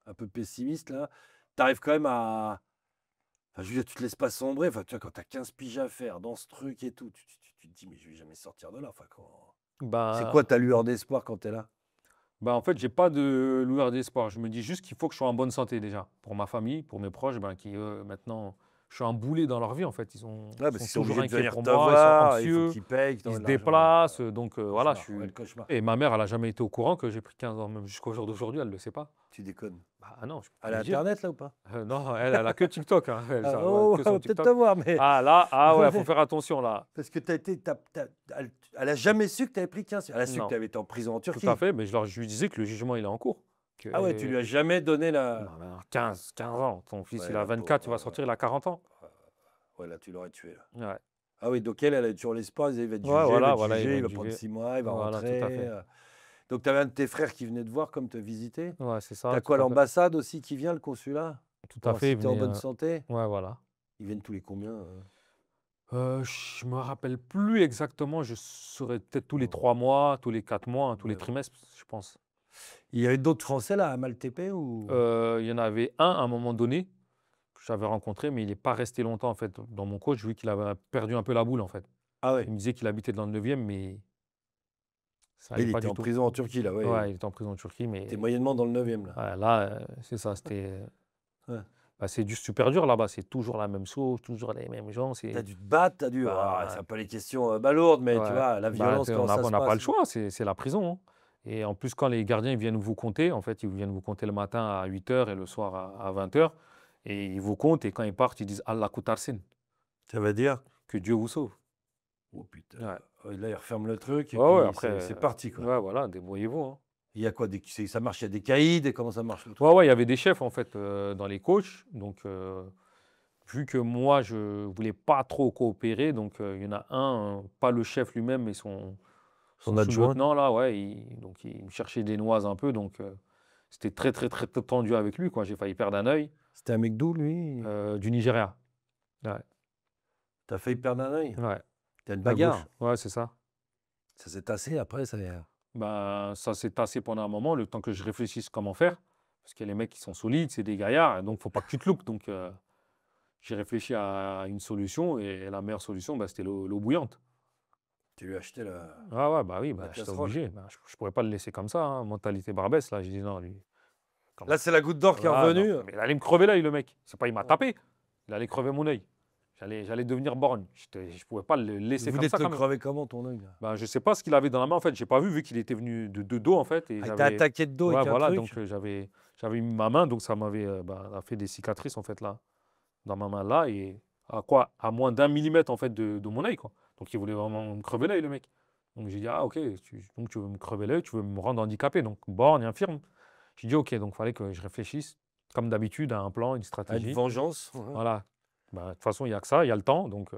un peu pessimistes, là. Tu arrives quand même à. Enfin, je veux dire, tu te laisses pas sombrer. Enfin, tu vois, quand tu as 15 piges à faire dans ce truc et tout, tu te dis, mais je vais jamais sortir de là. Enfin, c'est quoi ta lueur d'espoir quand tu es là? En fait, j'ai pas de lueur d'espoir. Je me dis juste qu'il faut que je sois en bonne santé déjà. Pour ma famille, pour mes proches, qui maintenant, je suis un boulet dans leur vie en fait. Ils sont, Ouais, parce sont qu'ils sont toujours obligés de inquiets venir pour te moi, voir, ils il sont faut anxieux, qu'ils payent, ils se déplacent. Donc voilà, je suis. Ouais, le cauchemar. Et ma mère, elle a jamais été au courant que j'ai pris 15 ans, même jusqu'au jour d'aujourd'hui, elle le sait pas. Tu déconnes. Bah non, je peux pas Elle a lui dire. Internet, là, ou pas? Non, elle a que TikTok. Hein, elle, Ah, ça, oh, que on son va peut-être TikTok. te voir, mais. Ah là, ouais, faut faire attention là. Parce que elle a jamais su que tu avais pris 15. Elle a su Non. que tu avais été en prison en Turquie. Tout à fait, mais je lui disais que le jugement il est en cours. Ah ouais, tu lui as jamais donné la. Non, mais 15 ans. Ton fils, Ouais, il a la 24, tu pauvre, vas sortir, il a 40 ans. Ouais, là, tu l'aurais tué. Là. Ouais. Ah oui, donc elle a toujours l'espoir, il va être jugé, Ouais, il va voilà, être jugé, il il va va être prendre jugé. 6 mois, il va Voilà, rentrer. tout à fait. Donc tu avais un de tes frères qui venait te voir comme te visiter. Ouais, c'est ça. T'as tout quoi, à fait. l'ambassade aussi qui vient, le consulat? Tout Pour à fait. voir si t'es en venez, bonne santé? Ouais, voilà. Ils viennent tous les combien? Je me rappelle plus exactement. Je saurais peut-être tous les 3 mois, tous les 4 mois, tous les Ouais. trimestres, je pense. Il y avait d'autres Français là à Maltepe ou? Il y en avait un à un moment donné. j'avais rencontré, mais il n'est pas resté longtemps en fait dans mon coach, vu qu'il avait perdu un peu la boule en fait. Ah ouais. Il me disait qu'il habitait dans le 9e, mais ça Ah, il allait pas était du en tout. prison en Turquie, là, ouais. Ouais, il était en prison en Turquie, Il était mais moyennement dans le 9e, là. ouais, là, c'est ça, c'était. Ouais. Bah, c'est super dur là-bas, c'est toujours la même chose, toujours les mêmes gens. T'as dû te battre, t'as dû. Bah, C'est un peu les questions balourdes, mais tu ouais. vois, la Bah, violence, comment ça on se n'a pas le passe? choix, c'est la prison, hein. Et en plus, quand les gardiens ils viennent vous compter, en fait, ils viennent vous compter le matin à 8 h et le soir à 20 h. Et ils vous comptent, et quand ils partent, ils disent Allah Koutarsin, Ça veut dire? que Dieu vous sauve. Oh putain. Ouais, Ouais, là, il referme le truc et ouais, ouais, puis après, c'est parti, quoi. ouais, voilà, débrouillez-vous, hein. Il y a quoi? Ça marche, il y a des caïds, et comment ça marche le truc? Ouais, ouais, il y avait des chefs en fait dans les coachs. Donc, vu que moi, je voulais pas trop coopérer, donc il y en a un, pas le chef lui-même, mais son Son adjoint? sous-lieutenant, là, ouais, donc il me cherchait des noises un peu. Donc, c'était très, très, très, très tendu avec lui, quoi. J'ai failli perdre un œil. C'était un mec d'où, lui? Du Nigeria. Ouais, T'as failli perdre un œil? ouais, T'as une à bagarre? gauche. Ouais, c'est ça. Ça s'est tassé après, ça. Ben, ça s'est tassé pendant un moment, le temps que je réfléchisse comment faire. Parce que les mecs, qui sont solides, c'est des gaillards, donc faut pas que tu te loupes. Donc, j'ai réfléchi à une solution, et la meilleure solution, bah, c'était l'eau bouillante. Tu lui as acheté la, Ah ouais, bah oui, la bah, j'étais casserole. obligé. Bah, je ne pourrais pas le laisser comme ça, hein. Mentalité Barbès, là. J'ai dit non, lui. Là, c'est la goutte d'or qui est Ah non, revenue. mais il allait me crever l'œil, le mec. C'est pas, il m'a tapé. Il allait crever mon œil. J'allais devenir borgne. Je ne pouvais pas le Il laisser comme voulait ça te le quand même. crever comment, ton œil, là? Ben, je sais pas ce qu'il avait dans la main, en fait. J'ai pas vu qu'il était venu de dos, en fait. Et Ah, il t'a j'avais. attaqué de dos Ouais, avec un voilà, truc? donc j'avais mis ma main, donc ça m'avait a fait des cicatrices, en fait, là, dans ma main, là. Et à moins d'1 millimètre, en fait, de mon œil, quoi. Donc il voulait vraiment me crever l'œil, le mec. Donc j'ai dit, ah ok, donc tu veux me crever l'œil, tu veux me rendre handicapé, donc borgne, infirme. J'ai dit, ok, donc il fallait que je réfléchisse, comme d'habitude, à un plan, une À une stratégie. vengeance? Voilà. Bah, de toute façon, il n'y a que ça, il y a le temps, donc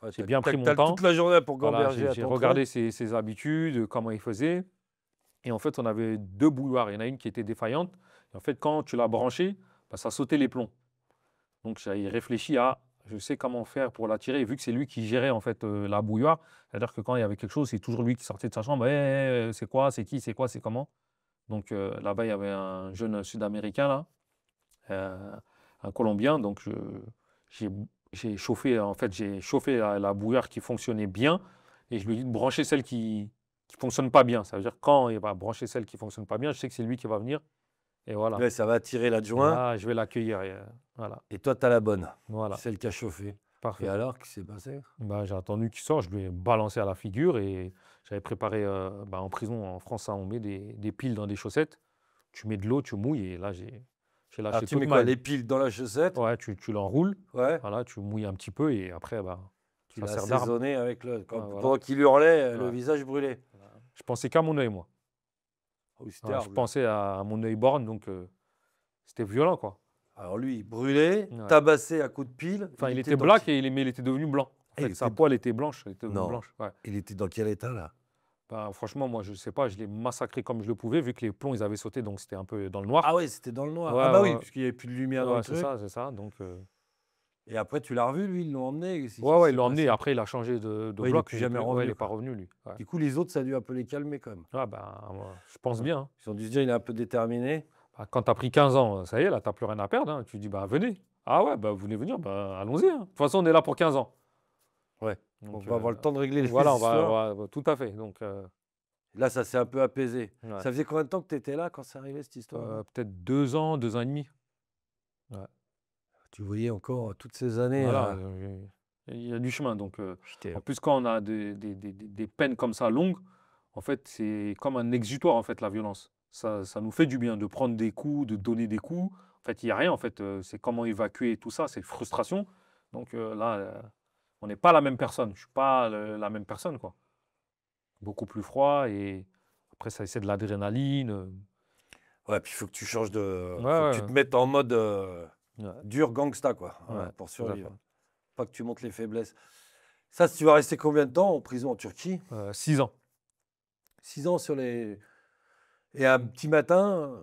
Ouais, j'ai bien pris mon t'as temps. toute la journée pour Voilà, gamberger à j'ai ton regardé truc. ses habitudes, comment il faisait. Et en fait, on avait 2 bouilloires. Il y en a une qui était défaillante. Et en fait, quand tu l'as branchée, bah, ça sautait les plombs. Donc, j'ai réfléchi à, je sais comment faire pour la tirer. Et vu que c'est lui qui gérait en fait la bouilloire, c'est-à-dire que quand il y avait quelque chose, c'est toujours lui qui sortait de sa chambre. C'est quoi, c'est qui, c'est quoi, c'est comment. Donc là-bas, il y avait un jeune Sud-Américain, là, euh, un Colombien. Donc, j'ai j'ai chauffé la bouilloire qui fonctionnait bien. Et je lui ai dit de brancher celle qui ne fonctionne pas bien. Ça veut dire quand il va brancher celle qui ne fonctionne pas bien, je sais que c'est lui qui va venir. Et voilà. Ouais, ça va attirer Et l'adjoint. là, je vais l'accueillir. Voilà. Et toi, t'as la bonne. Voilà. Celle qui a chauffé. Et Parfait. alors, qu'est-ce qui s'est passé? Bah, j'ai attendu qu'il sorte, je lui ai balancé à la figure, et j'avais préparé, en prison, en France, ça, on met des piles dans des chaussettes. Tu mets de l'eau, tu mouilles, et là, j'ai Alors, lâché tu toute mets quoi? ma. Les piles dans la chaussette? Ouais, tu l'enroules, Ouais. voilà, tu mouilles un petit peu, et après, bah, Tu ça l'as sert d'arme. assaisonné avec le. Ouais, Pendant voilà. qu'il hurlait, le Ouais. visage brûlé. Je pensais qu'à mon œil, moi. Oh, c'était Ouais, je hard, là. pensais à mon œil borgne, donc c'était violent, quoi. Alors lui, brûlé, Ouais. tabassé à coups de pile. Enfin, il était dans black, qui- mais il était devenu blanc. En Eh, fait, il sa était- poêle était blanche, elle était devenue Non. blanche. Ouais. Il était dans quel état, là? Bah, franchement, moi, je sais pas, je l'ai massacré comme je le pouvais, vu que les plombs, ils avaient sauté, donc c'était un peu dans le noir. Ah ouais, c'était dans le noir. Ouais, Ah bah ouais, oui, ouais. parce qu'il n'y avait plus de lumière dans Ouais, le c'est truc. ça, c'est ça. Donc, Et après, tu l'as revu, lui, ils l'ont emmené. ouais, ils l'ont emmené. Après, il a changé de Ouais, il est bloc. plus jamais Ouais, revenu, il n'est pas quoi. revenu, lui. Ouais. Du coup, les autres, ça a dû un peu les calmer quand même. Ouais, bah, moi, je pense Ouais. bien, hein. Ils ont dû se dire, il est un peu déterminé. Bah, quand tu as pris 15 ans, ça y est, là, tu n'as plus rien à perdre, hein. Tu dis, bah, venez. Ah ouais, bah, vous voulez venir, bah, allons-y, hein. De toute façon, on est là pour 15 ans. Ouais. Donc, On va avoir le temps de régler les voilà, histoires. tout à fait. Donc, Là, ça s'est un peu apaisé. ouais. Ça faisait combien de temps que tu étais là quand c'est arrivé cette histoire? Peut-être 2 ans, 2 ans et demi. Ouais. Tu voyais encore toutes ces années. Voilà, il y a du chemin. Donc, Putain. en plus, quand on a des peines comme ça longues, en fait, c'est comme un exutoire, en fait, la violence. Ça nous fait du bien de prendre des coups, de donner des coups. En fait, il n'y a rien. En fait, c'est comment évacuer tout ça, c'est frustration. Donc là, on n'est pas la même personne. Je ne suis pas la même personne, quoi. Beaucoup plus froid, et après, ça c'est de l'adrénaline. Ouais, puis il faut que tu changes de. Ouais, Faut que tu ouais, te mettes en mode ouais, dur gangsta, quoi, ouais, pour tout à fait. survivre. Pas que tu montes les faiblesses. Ça, tu vas rester combien de temps en prison en Turquie? 6 ans. 6 ans sur les. Et un petit matin.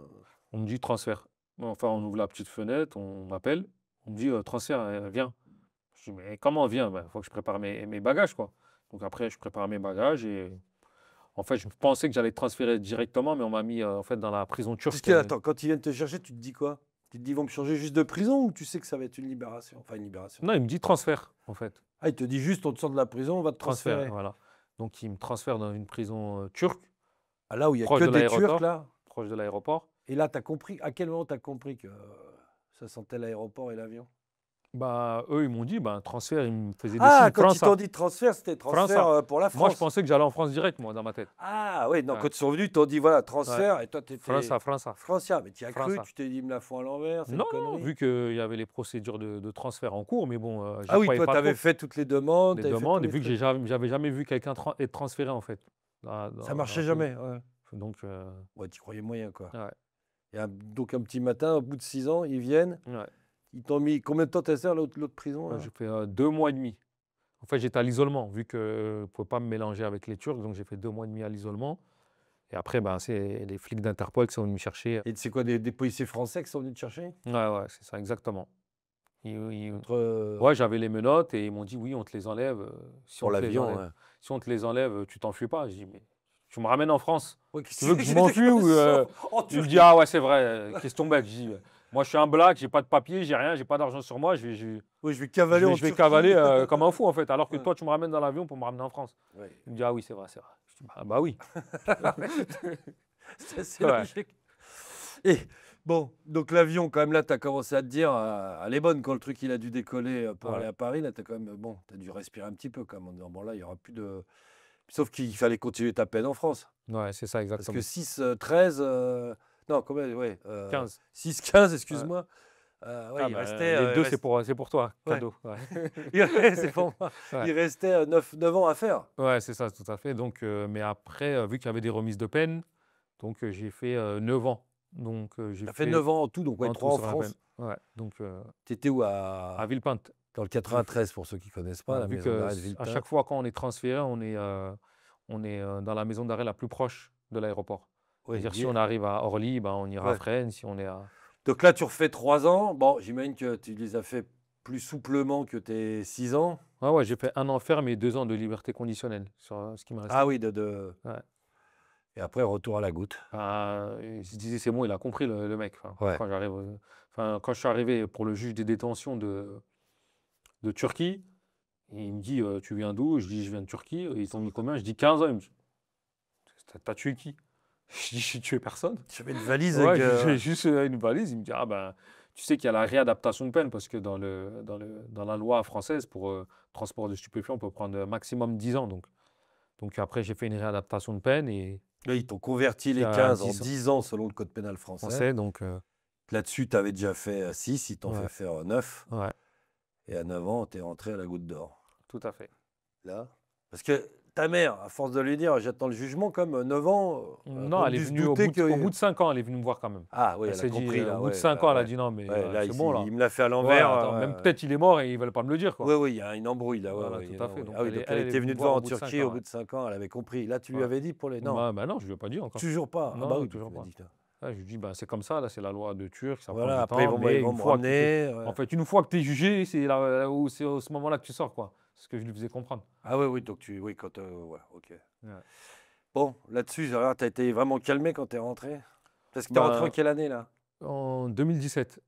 On me dit transfert. Enfin, on ouvre la petite fenêtre, on m'appelle, on me dit transfert, viens. Je dis, mais comment viens? Il faut que je prépare mes bagages, quoi. Donc après, je prépare mes bagages, et en fait, je pensais que j'allais être transféré directement, mais on m'a mis en fait dans la prison turque. Attends, quand ils viennent te chercher, tu te dis quoi? Tu te dis, ils vont me changer juste de prison ou tu sais que ça va être une libération? Enfin, une libération. Non, il me dit transfert, en fait. Ah, il te dit juste, on te sort de la prison, on va te Transfert, transférer. voilà. Donc, il me transfère dans une prison turque, Ah, là où il y a proche que de des l'aéroport. Turcs, là. Proche de l'aéroport. Et là, tu as compris, à quel moment tu as compris que ça sentait l'aéroport et l'avion? Bah, eux, ils m'ont dit, bah, transfert, ils me faisaient des Ah, signes. quand ils France, t'ont dit transfert, c'était transfert France. pour la France. Moi, je pensais que j'allais en France direct, moi, dans ma tête. Ah, oui, non, Ouais. quand ils sont venus, ils t'ont dit, voilà, transfert, et toi, tu étais France. Francia. Mais tu y as cru, France. tu t'es dit, ils me la font à l'envers, c'est une Non, connerie. vu qu'il y avait les procédures de transfert en cours, mais bon, j'y Ah oui, croyais toi, pas tu avais trop. fait toutes les demandes. Les t'avais fait demandes, tous et les vu que trucs. j'avais jamais vu quelqu'un être transféré, en fait. Ça marchait jamais. Ouais, Donc, ouais, tu croyais moyen, quoi. ouais, Et donc, un petit matin, au bout de 6 ans, ils viennent. ouais. Ils t'ont mis. Combien de temps t'as fait à l'autre prison, là? J'ai fait 2 mois et demi. En fait, j'étais à l'isolement, vu que je ne pouvais pas me mélanger avec les Turcs, donc j'ai fait 2 mois et demi à l'isolement. Et après, ben, c'est les flics d'Interpol qui sont venus me chercher. Et c'est quoi, des policiers français qui sont venus te chercher? Ouais, c'est ça, exactement. Entre, Ouais, j'avais les menottes et ils m'ont dit, oui, on te les enlève. Si pour on te les l'avion, enlève, ouais. si on te les enlève, tu t'enfuis pas. Je dis, mais tu me ramènes en France. Ouais, Tu veux que je m'enfuis ou il me dit, ah ouais, c'est vrai, question bête. Je dis, moi, je suis un black, j'ai pas de papier, j'ai rien, j'ai pas d'argent sur moi. Oui, je vais cavaler en Je vais Turquie. cavaler comme un fou, en fait, alors que Ouais. toi, tu me ramènes dans l'avion pour me ramener en France. Ouais. Il me dit, ah oui, c'est vrai. Je dis, bah oui. C'est Ouais. logique. Et bon, donc l'avion, quand même, là, tu as commencé à te dire, elle est bonne quand le truc il a dû décoller pour Ouais. aller à Paris. Là, tu as quand même, bon, tu as dû respirer un petit peu quand même en disant, bon, là, il n'y aura plus de. Sauf qu'il fallait continuer ta peine en France. Ouais, c'est ça, Parce exactement. que 6, 13, non, combien, ouais. 15. 6, 15, excuse-moi. Ouais, Ah il bah, restait. les deux, c'est pour toi, Ouais. cadeau. Ouais, C'est pour moi. Ouais. Il restait 9 ans à faire. Ouais, c'est ça, tout à fait. Donc, mais après, vu qu'il y avait des remises de peine, donc j'ai fait 9 ans. Donc, j'ai Tu as fait 9 ans en tout, donc ouais, en 3 tout en sur la France. peine. Ouais, donc Tu étais où à Villepinte. Dans le 93, pour ceux qui ne connaissent pas, Voilà, la vu maison que d'arrêt de à Villepinte. chaque fois quand on est transféré, on est dans la maison d'arrêt la plus proche de l'aéroport. Ouais, C'est-à-dire, si on arrive à Orly, ben, on ira à Ouais. Fresnes. Si on est à... Donc là, tu refais 3 ans. Bon, j'imagine que tu les as fait plus souplement que tes 6 ans. Ah ouais, j'ai fait 1 an ferme et 2 ans de liberté conditionnelle sur ce qui me restait. Ah oui, Ouais. Et après, retour à la goutte. Je disais, c'est bon, il a compris le mec. Enfin, Ouais. quand je suis arrivé pour le juge des détentions de Turquie, il me dit, tu viens d'où? Je dis, je viens de Turquie. Ils t'ont mis combien? Je dis 15 ans. Il me dit, t'as tué qui? Je dis, j'ai tué personne. J'avais une valise Ouais, avec. j'ai juste une valise. Il me dit, ah ben, tu sais qu'il y a la réadaptation de peine, parce que dans la loi française, pour transport de stupéfiants, on peut prendre maximum 10 ans. Donc après, j'ai fait une réadaptation de peine et Là, ils t'ont converti les Il y a 15 en 10 ans. 10 ans selon le code pénal français. donc Là-dessus, tu avais déjà fait 6, ils t'ont Ouais. fait faire 9. ouais, Et à 9 ans, tu es rentré à la goutte d'or. tout à fait. Là. Parce que ta mère, à force de lui dire, j'attends le jugement, comme 9 ans. Non, on elle est dû se venue douter que- au bout de 5 ans, elle est venue me voir quand même. Ah oui, Elle elle a s'est dit, compris là. au bout de ouais, 5 ans, elle a ouais. dit non, mais Ouais, là, c'est bon là. il me l'a fait à Ouais, l'envers. attends, même peut-être il est mort et ils veulent pas me le dire, quoi. Oui, oui, il y a une embrouille là. Voilà, ouais, tout il y a à une fait. embrouille. Donc Ah oui, elle donc est- elle elle est était venue venue te me voir voir en au bout de 5 Turquie ans, au bout de 5 ans, elle avait compris. Là, tu lui Ouais. avais dit pour les. Non, Bah non, je lui ai pas dit encore. toujours pas. Ah Non, bah oui, toujours tu m'as pas. dit, toi. Ouais, je lui dis, bah, c'est comme ça, là, c'est la loi de Turc, ça Voilà, prend du après temps, ils mais vont une me fois que ramener. Ouais. en fait, une fois que tu es jugé, c'est à ce moment-là que tu sors, quoi. C'est ce que je lui faisais comprendre. Ah oui, oui, donc tu. Oui, quand. Ouais, ok. Ouais. Bon, là-dessus, tu as été vraiment calmé quand tu es rentré. Parce que tu es rentré en Bah, quelle année là? en 2017,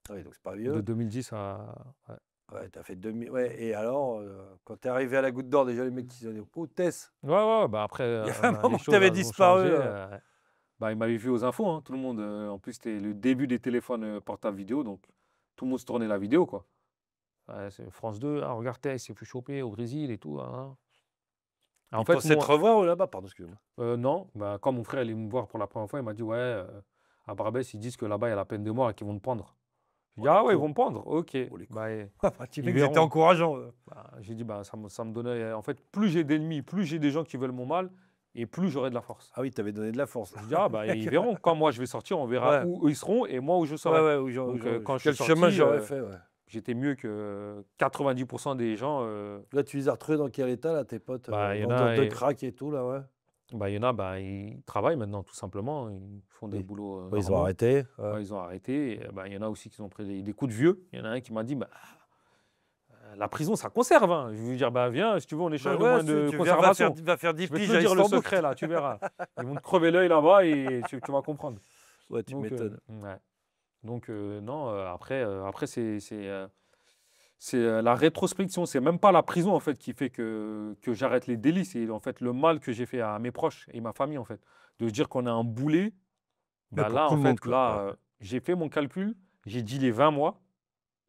Ah oui, donc c'est pas de vieux. 2010 à... ouais. Ouais, tu as fait 2000. Ouais, et alors, quand tu es arrivé à la goutte d'or, déjà les mecs qui se disaient, oh, Tess, Ouais, bah après, il y a un bah, moment les que choses tu avais elles ont disparu. changé. Bah, ils m'avaient vu aux infos, hein, tout le monde. En plus, c'était le début des téléphones portables vidéo, donc tout le monde se tournait la vidéo, quoi. Ouais, c'est France 2, ah, regarde, il s'est fait choper au Brésil et tout. Hein. En Ils fait, pensaient te revoir là-bas, pardon, excuse-moi. non, bah, quand mon frère allait me voir pour la première fois, il m'a dit, ouais, à Barbès, ils disent que là-bas, il y a la peine de mort et qu'ils vont te pendre. J'ai dit, ah ouais, ils vont me pendre, ok. Oh, les Bah, Tu Ils sais que verront. c'était encourageant. bah, j'ai dit, bah, ça me donnait. En fait, plus j'ai d'ennemis, plus j'ai des gens qui veulent mon mal, et plus j'aurai de la force. Ah oui, tu avais donné de la force. Je dis, ah, bah, ils verront. Quand moi je vais sortir, on verra Ouais. où eux ils seront et moi où je Ouais, serai. ouais, Donc, quand je quel suis chemin sorti, j'aurais fait, ouais. J'étais mieux que 90% des gens. Là, tu les as retrouvés dans quel état, là, tes potes Bah, y en vendeurs a, de et- crack et tout, là, ouais. bah, il y en a, bah, ils travaillent maintenant, tout simplement. Ils font des Oui. boulots Ouais, ils ont normaux. arrêté. Ouais, ils ont arrêté. Et, bah, il y en a aussi qui ont pris des coups de vieux. Il y en a un qui m'a dit, bah, la prison, ça conserve. Hein. Je vais lui dire, bah, viens, si tu veux, on échange de moins de conservation. Va faire 10 Je vais te piges le à dire le Istanbul. secret, là, tu verras. Ils vont te crever l'œil là-bas et tu vas comprendre. Ouais, tu Donc, m'étonnes. ouais. Donc, non, après c'est la rétrospection. C'est même pas la prison, en fait, qui fait que j'arrête les délits. C'est, en fait, le mal que j'ai fait à mes proches et ma famille, en fait. De se dire qu'on a un boulet. Mais Bah pour là, tout en le monde, fait, quoi. Ouais. là, j'ai fait mon calcul. J'ai dit les 20 mois.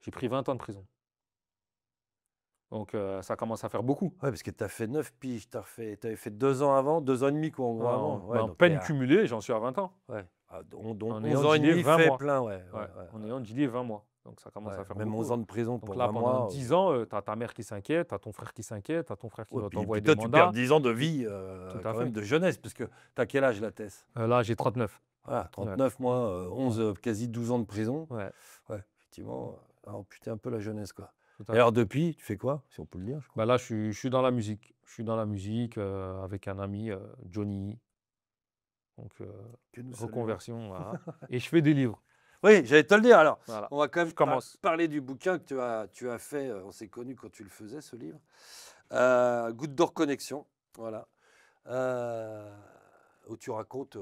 J'ai pris 20 ans de prison. Donc, ça commence à faire beaucoup. Ouais, parce que tu as fait 9 piges, tu avais fait 2 ans avant, 2 ans et demi, quoi, en gros, avant. Ouais, En donc t'es peine à. cumulée, j'en suis à 20 ans. Ouais. Ah, dont En 11 ayant ans et dealé demi 20 fait mois. plein, ouais. Ouais, Ouais, en ouais, ayant dealé 20 mois. Donc, ça commence ouais. à faire Même beaucoup. 11 ans de prison Donc pour là, 20 pendant mois. 10 ans, tu as ta mère qui s'inquiète, tu as ton frère qui s'inquiète, tu as ton frère qui Ouais, va puis t'envoyer des toi, tu perds mandats. 10 ans de vie, Tout à quand fait. même, de jeunesse, parce que tu as quel âge, la thèse? Là, j'ai 39. Voilà, Ouais. 39 mois, 11, quasi 12 ans de prison. Ouais, Ouais, effectivement, amputé un peu la jeunesse, quoi. tout Et à fait. alors, depuis, tu fais quoi, si on peut le dire, je crois? Bah là, je suis dans la musique. Je suis dans la musique avec un ami, Johnny. Donc, Que nous saluons. reconversion, voilà. Et je fais des livres. Oui, j'allais te le dire. Alors, Voilà. on va quand même Je commence. parler du bouquin que tu as fait. On s'est connu quand tu le faisais, ce livre. Goutte d'or connexion. Voilà. Où tu racontes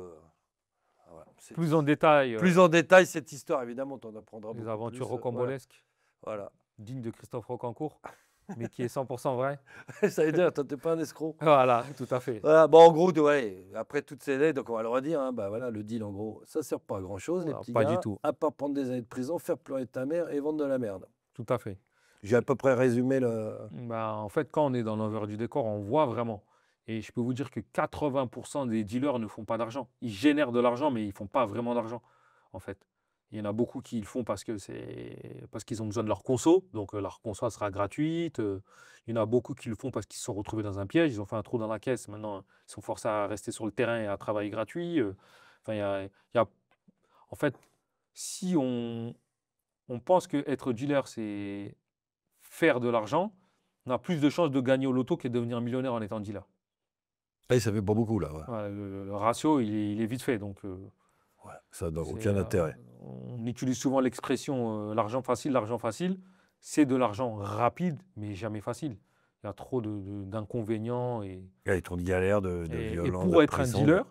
voilà, Plus en détail, plus en détail cette histoire. Évidemment, tu en apprendras les beaucoup aventures plus. rocambolesques, Voilà. dignes de Christophe Rocancourt, mais qui est 100% vrai. Ça veut dire, toi, t'es pas un escroc. Voilà, tout à fait. Voilà. Bon, en gros, ouais, après toutes ces années, donc on va le redire, hein, bah voilà, le deal, en gros, ça sert pas à grand-chose, les Voilà, petits pas du gars, tout. à part prendre des années de prison, faire pleurer ta mère et vendre de la merde. Tout à fait. J'ai à peu près résumé le. Bah, en fait, quand on est dans l'envers du décor, on voit vraiment. Et je peux vous dire que 80% des dealers ne font pas d'argent. Ils génèrent de l'argent, mais ils ne font pas vraiment d'argent, en fait. Il y en a beaucoup qui le font parce qu'ils ont besoin de leur conso, donc leur conso elle sera gratuite. Il y en a beaucoup qui le font parce qu'ils se sont retrouvés dans un piège, ils ont fait un trou dans la caisse, maintenant ils sont forcés à rester sur le terrain et à travailler gratuit. Enfin, en fait, si on pense que être dealer, c'est faire de l'argent, on a plus de chances de gagner au loto que de devenir millionnaire en étant dealer. Et ça fait pas beaucoup, là. Ouais. Ouais, le ratio, il est vite fait. Donc, Ouais, ça n'a c'est, aucun intérêt. on utilise souvent l'expression l'argent facile, l'argent facile. C'est de l'argent rapide, mais jamais facile. Il y a trop d'inconvénients. Il y a trop de galères, de Et violence, pour de être un prison. dealer,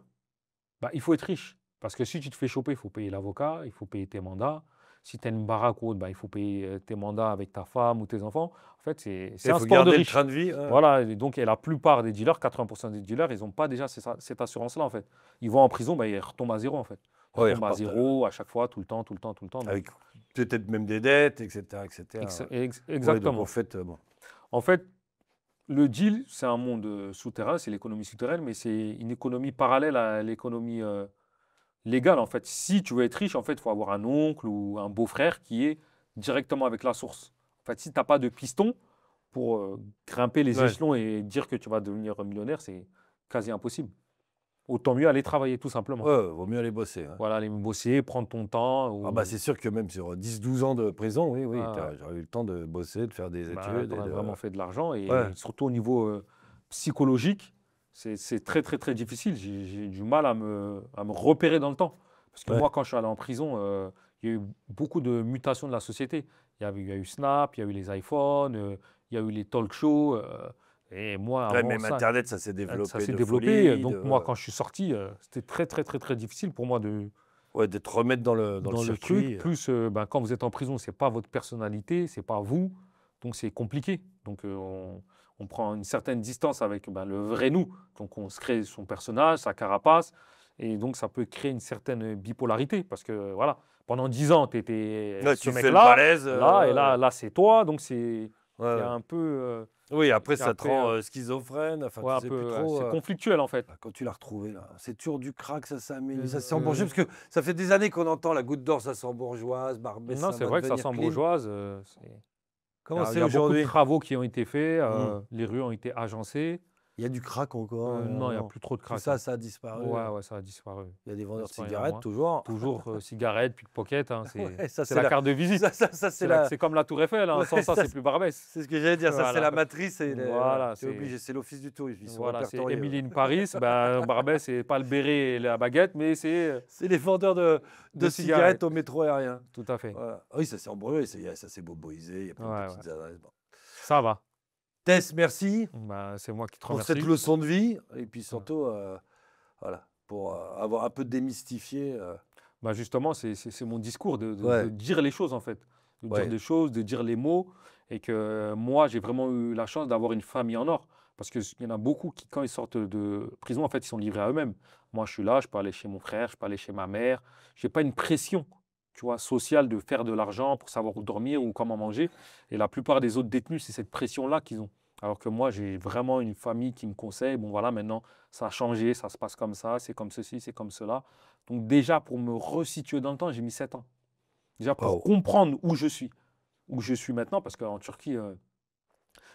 bah, il faut être riche. Parce que si tu te fais choper, il faut payer l'avocat, il faut payer tes mandats. Si tu as une baraque ou autre, bah, il faut payer tes mandats avec ta femme ou tes enfants. En fait, c'est Il un faut sport de garder le riche. train de vie. Ouais. Voilà, et donc et la plupart des dealers, 80% des dealers, ils n'ont pas déjà cette assurance-là, en fait. Ils vont en prison, bah, ils retombent à zéro, en fait. Ils Ouais, ils retombent à repartent, zéro à chaque fois, tout le temps, tout le temps, tout le temps. Donc, avec peut-être même des dettes, etc. etc. Ouais, donc exactement. en fait, bon. En fait, le deal, c'est un monde souterrain, c'est l'économie souterraine, mais c'est une économie parallèle à l'économie légale, en fait. Si tu veux être riche, en fait, il faut avoir un oncle ou un beau-frère qui est directement avec la source. En fait, si tu n'as pas de piston pour grimper les Ouais. échelons et dire que tu vas devenir millionnaire, c'est quasi impossible. Autant mieux aller travailler, tout simplement. Ouais, vaut mieux aller bosser. Hein. Voilà, aller bosser, prendre ton temps. Ah bah c'est sûr que même sur 10-12 ans de prison, oui, Ah, j'aurais eu le temps de bosser, de faire des bah, études. tu Et aurais de... vraiment fait de l'argent. Et Ouais. surtout au niveau psychologique, c'est très, très, très difficile. J'ai du mal à me repérer dans le temps. Parce que Ouais. moi, quand je suis allé en prison, il y a eu beaucoup de mutations de la société. Il y a eu Snap, il y a eu les iPhones, il y a eu les talk shows. Et moi, Ouais, avant même ça, Internet, ça s'est développé ça s'est de développé. folie. Donc, moi, quand je suis sorti, c'était très, très, très, très difficile pour moi Ouais, de te remettre dans le dans le circuit. truc. Plus, ben, quand vous êtes en prison, c'est pas votre personnalité, c'est pas vous. Donc, c'est compliqué. Donc, on prend une certaine distance avec ben, le vrai nous. Donc, on se crée son personnage, sa carapace. Et donc, ça peut créer une certaine bipolarité. Parce que, voilà, pendant 10 ans, tu étais Ouais, ce tu fais le mec-là. balèze. Là, et là c'est toi. Donc, c'est il Ouais, y a un peu. oui, après, et ça te après, rend schizophrène. Enfin, ouais, tu un sais peu, plus trop. c'est conflictuel, en fait. Quand tu l'as retrouvé, là, c'est toujours du crack, ça sent Euh, bourgeois. Parce que ça fait des années qu'on entend la goutte d'or, ça sent bourgeoise, Barbès, non, ça c'est va vrai que ça devenir sent clean. bourgeoise. Comment Il c'est y a beaucoup de aujourd'hui? travaux qui ont été faits, Hmm. les rues ont été agencées. Il y a du crack encore? Non, il n'y a Non. plus trop de Tout crack. ça, hein. ça a disparu. Ouais, ouais, ça a disparu. Il y a des Ça a vendeurs de disparu il y a cigarettes, moins. toujours. Toujours cigarettes, pickpocket. Hein, Ouais, ça, c'est la la... carte de visite. ça, c'est la... C'est comme la Tour Eiffel. Hein, Ouais, sans ça, c'est plus Barbès. c'est ce que j'allais dire. Ça, c'est Voilà. la matrice. Et Voilà, tu es obligé, c'est l'office du tourisme. Ils sont voilà, c'est répertoriés. Emily in Paris. Ben, Barbès, c'est pas le béret et la baguette, mais c'est C'est les vendeurs de de cigarettes au métro aérien. tout à fait. Voilà. Ah oui, ça s'est embrouillé, ça s'est boboisé, il y a plein Ouais, de petites adresses. Bon. Ça va. Tess, merci Ben, c'est moi qui te pour remercie. cette leçon de vie et puis surtout, voilà, pour avoir un peu démystifié. Bah justement, c'est mon discours de Ouais, dire les choses en fait, de dire ouais. des choses, de dire les mots, et que moi j'ai vraiment eu la chance d'avoir une famille en or, parce qu'il y en a beaucoup qui quand ils sortent de prison en fait ils sont livrés à eux-mêmes. Moi je suis là, je peux aller chez mon frère, je peux aller chez ma mère, j'ai pas une pression, tu vois, sociale de faire de l'argent pour savoir où dormir ou comment manger, et la plupart des autres détenus c'est cette pression-là qu'ils ont. Alors que moi j'ai vraiment une famille qui me conseille, bon voilà maintenant ça a changé, ça se passe comme ça, c'est comme ceci, c'est comme cela. Donc déjà, pour me resituer dans le temps, j'ai mis 7 ans. Déjà pour Waouh. comprendre où je suis maintenant, parce qu'en Turquie,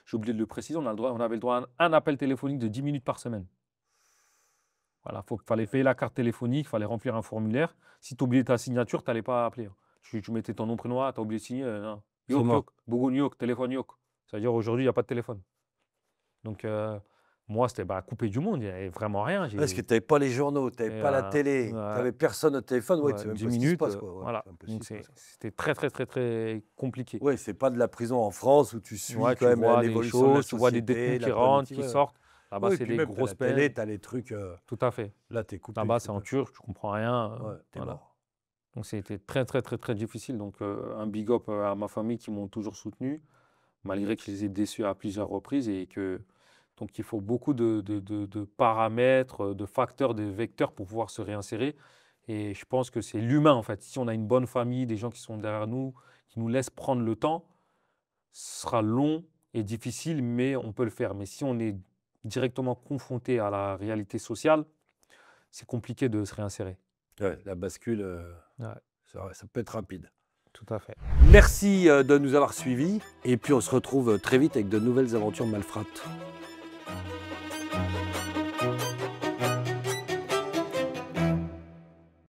j'ai oublié de le préciser, on avait le droit à un appel téléphonique de 10 minutes par semaine. Voilà, fallait payer la carte téléphonique, il fallait remplir un formulaire. Si tu oubliais ta signature, tu n'allais pas appeler. Tu mettais ton nom, prénom, tu as oublié de signer. Non. C'est Yok, mort. yok, Bougoun yok, téléphone yok. C'est-à-dire aujourd'hui, il n'y a pas de téléphone. Donc moi, c'était bah, coupé du monde, il n'y avait vraiment rien. Parce que tu n'avais pas les journaux, tu n'avais Et, pas la télé, tu ouais, n'avais personne au téléphone, ouais, tu sais ouais, même 10 pas ce qui se minutes, passe, quoi. Ouais, voilà. c'est un peu ce qui Donc se passe, quoi. c'était très, très, très, très compliqué. Ouais, c'est pas de la prison en France où tu suis Ouais, quand tu même vois des l'évolution de la choses, tu vois des société, détenus qui la rentrent, politique. qui Ouais, sortent. Là-bas, ouais, et c'est puis des même, tu as grosses la télé, peines. tu as les trucs. Tout à fait. Là, tu es coupé, Là-bas, tu c'est peux en pas. turc, tu comprends rien. Ouais, t'es Voilà. mort. Donc c'était très, très, très, très difficile. Donc un big up à ma famille qui m'ont toujours soutenu, malgré que je les ai déçus à plusieurs reprises et que donc il faut beaucoup de paramètres, de facteurs, de vecteurs pour pouvoir se réinsérer. Et je pense que c'est l'humain en fait. Si on a une bonne famille, des gens qui sont derrière nous, qui nous laissent prendre le temps, ce sera long et difficile, mais on peut le faire. Mais si on est directement confronté à la réalité sociale, c'est compliqué de se réinsérer. Ouais, la bascule, Ouais, ça peut être rapide. tout à fait. Merci de nous avoir suivis. Et puis, on se retrouve très vite avec de nouvelles aventures malfrates.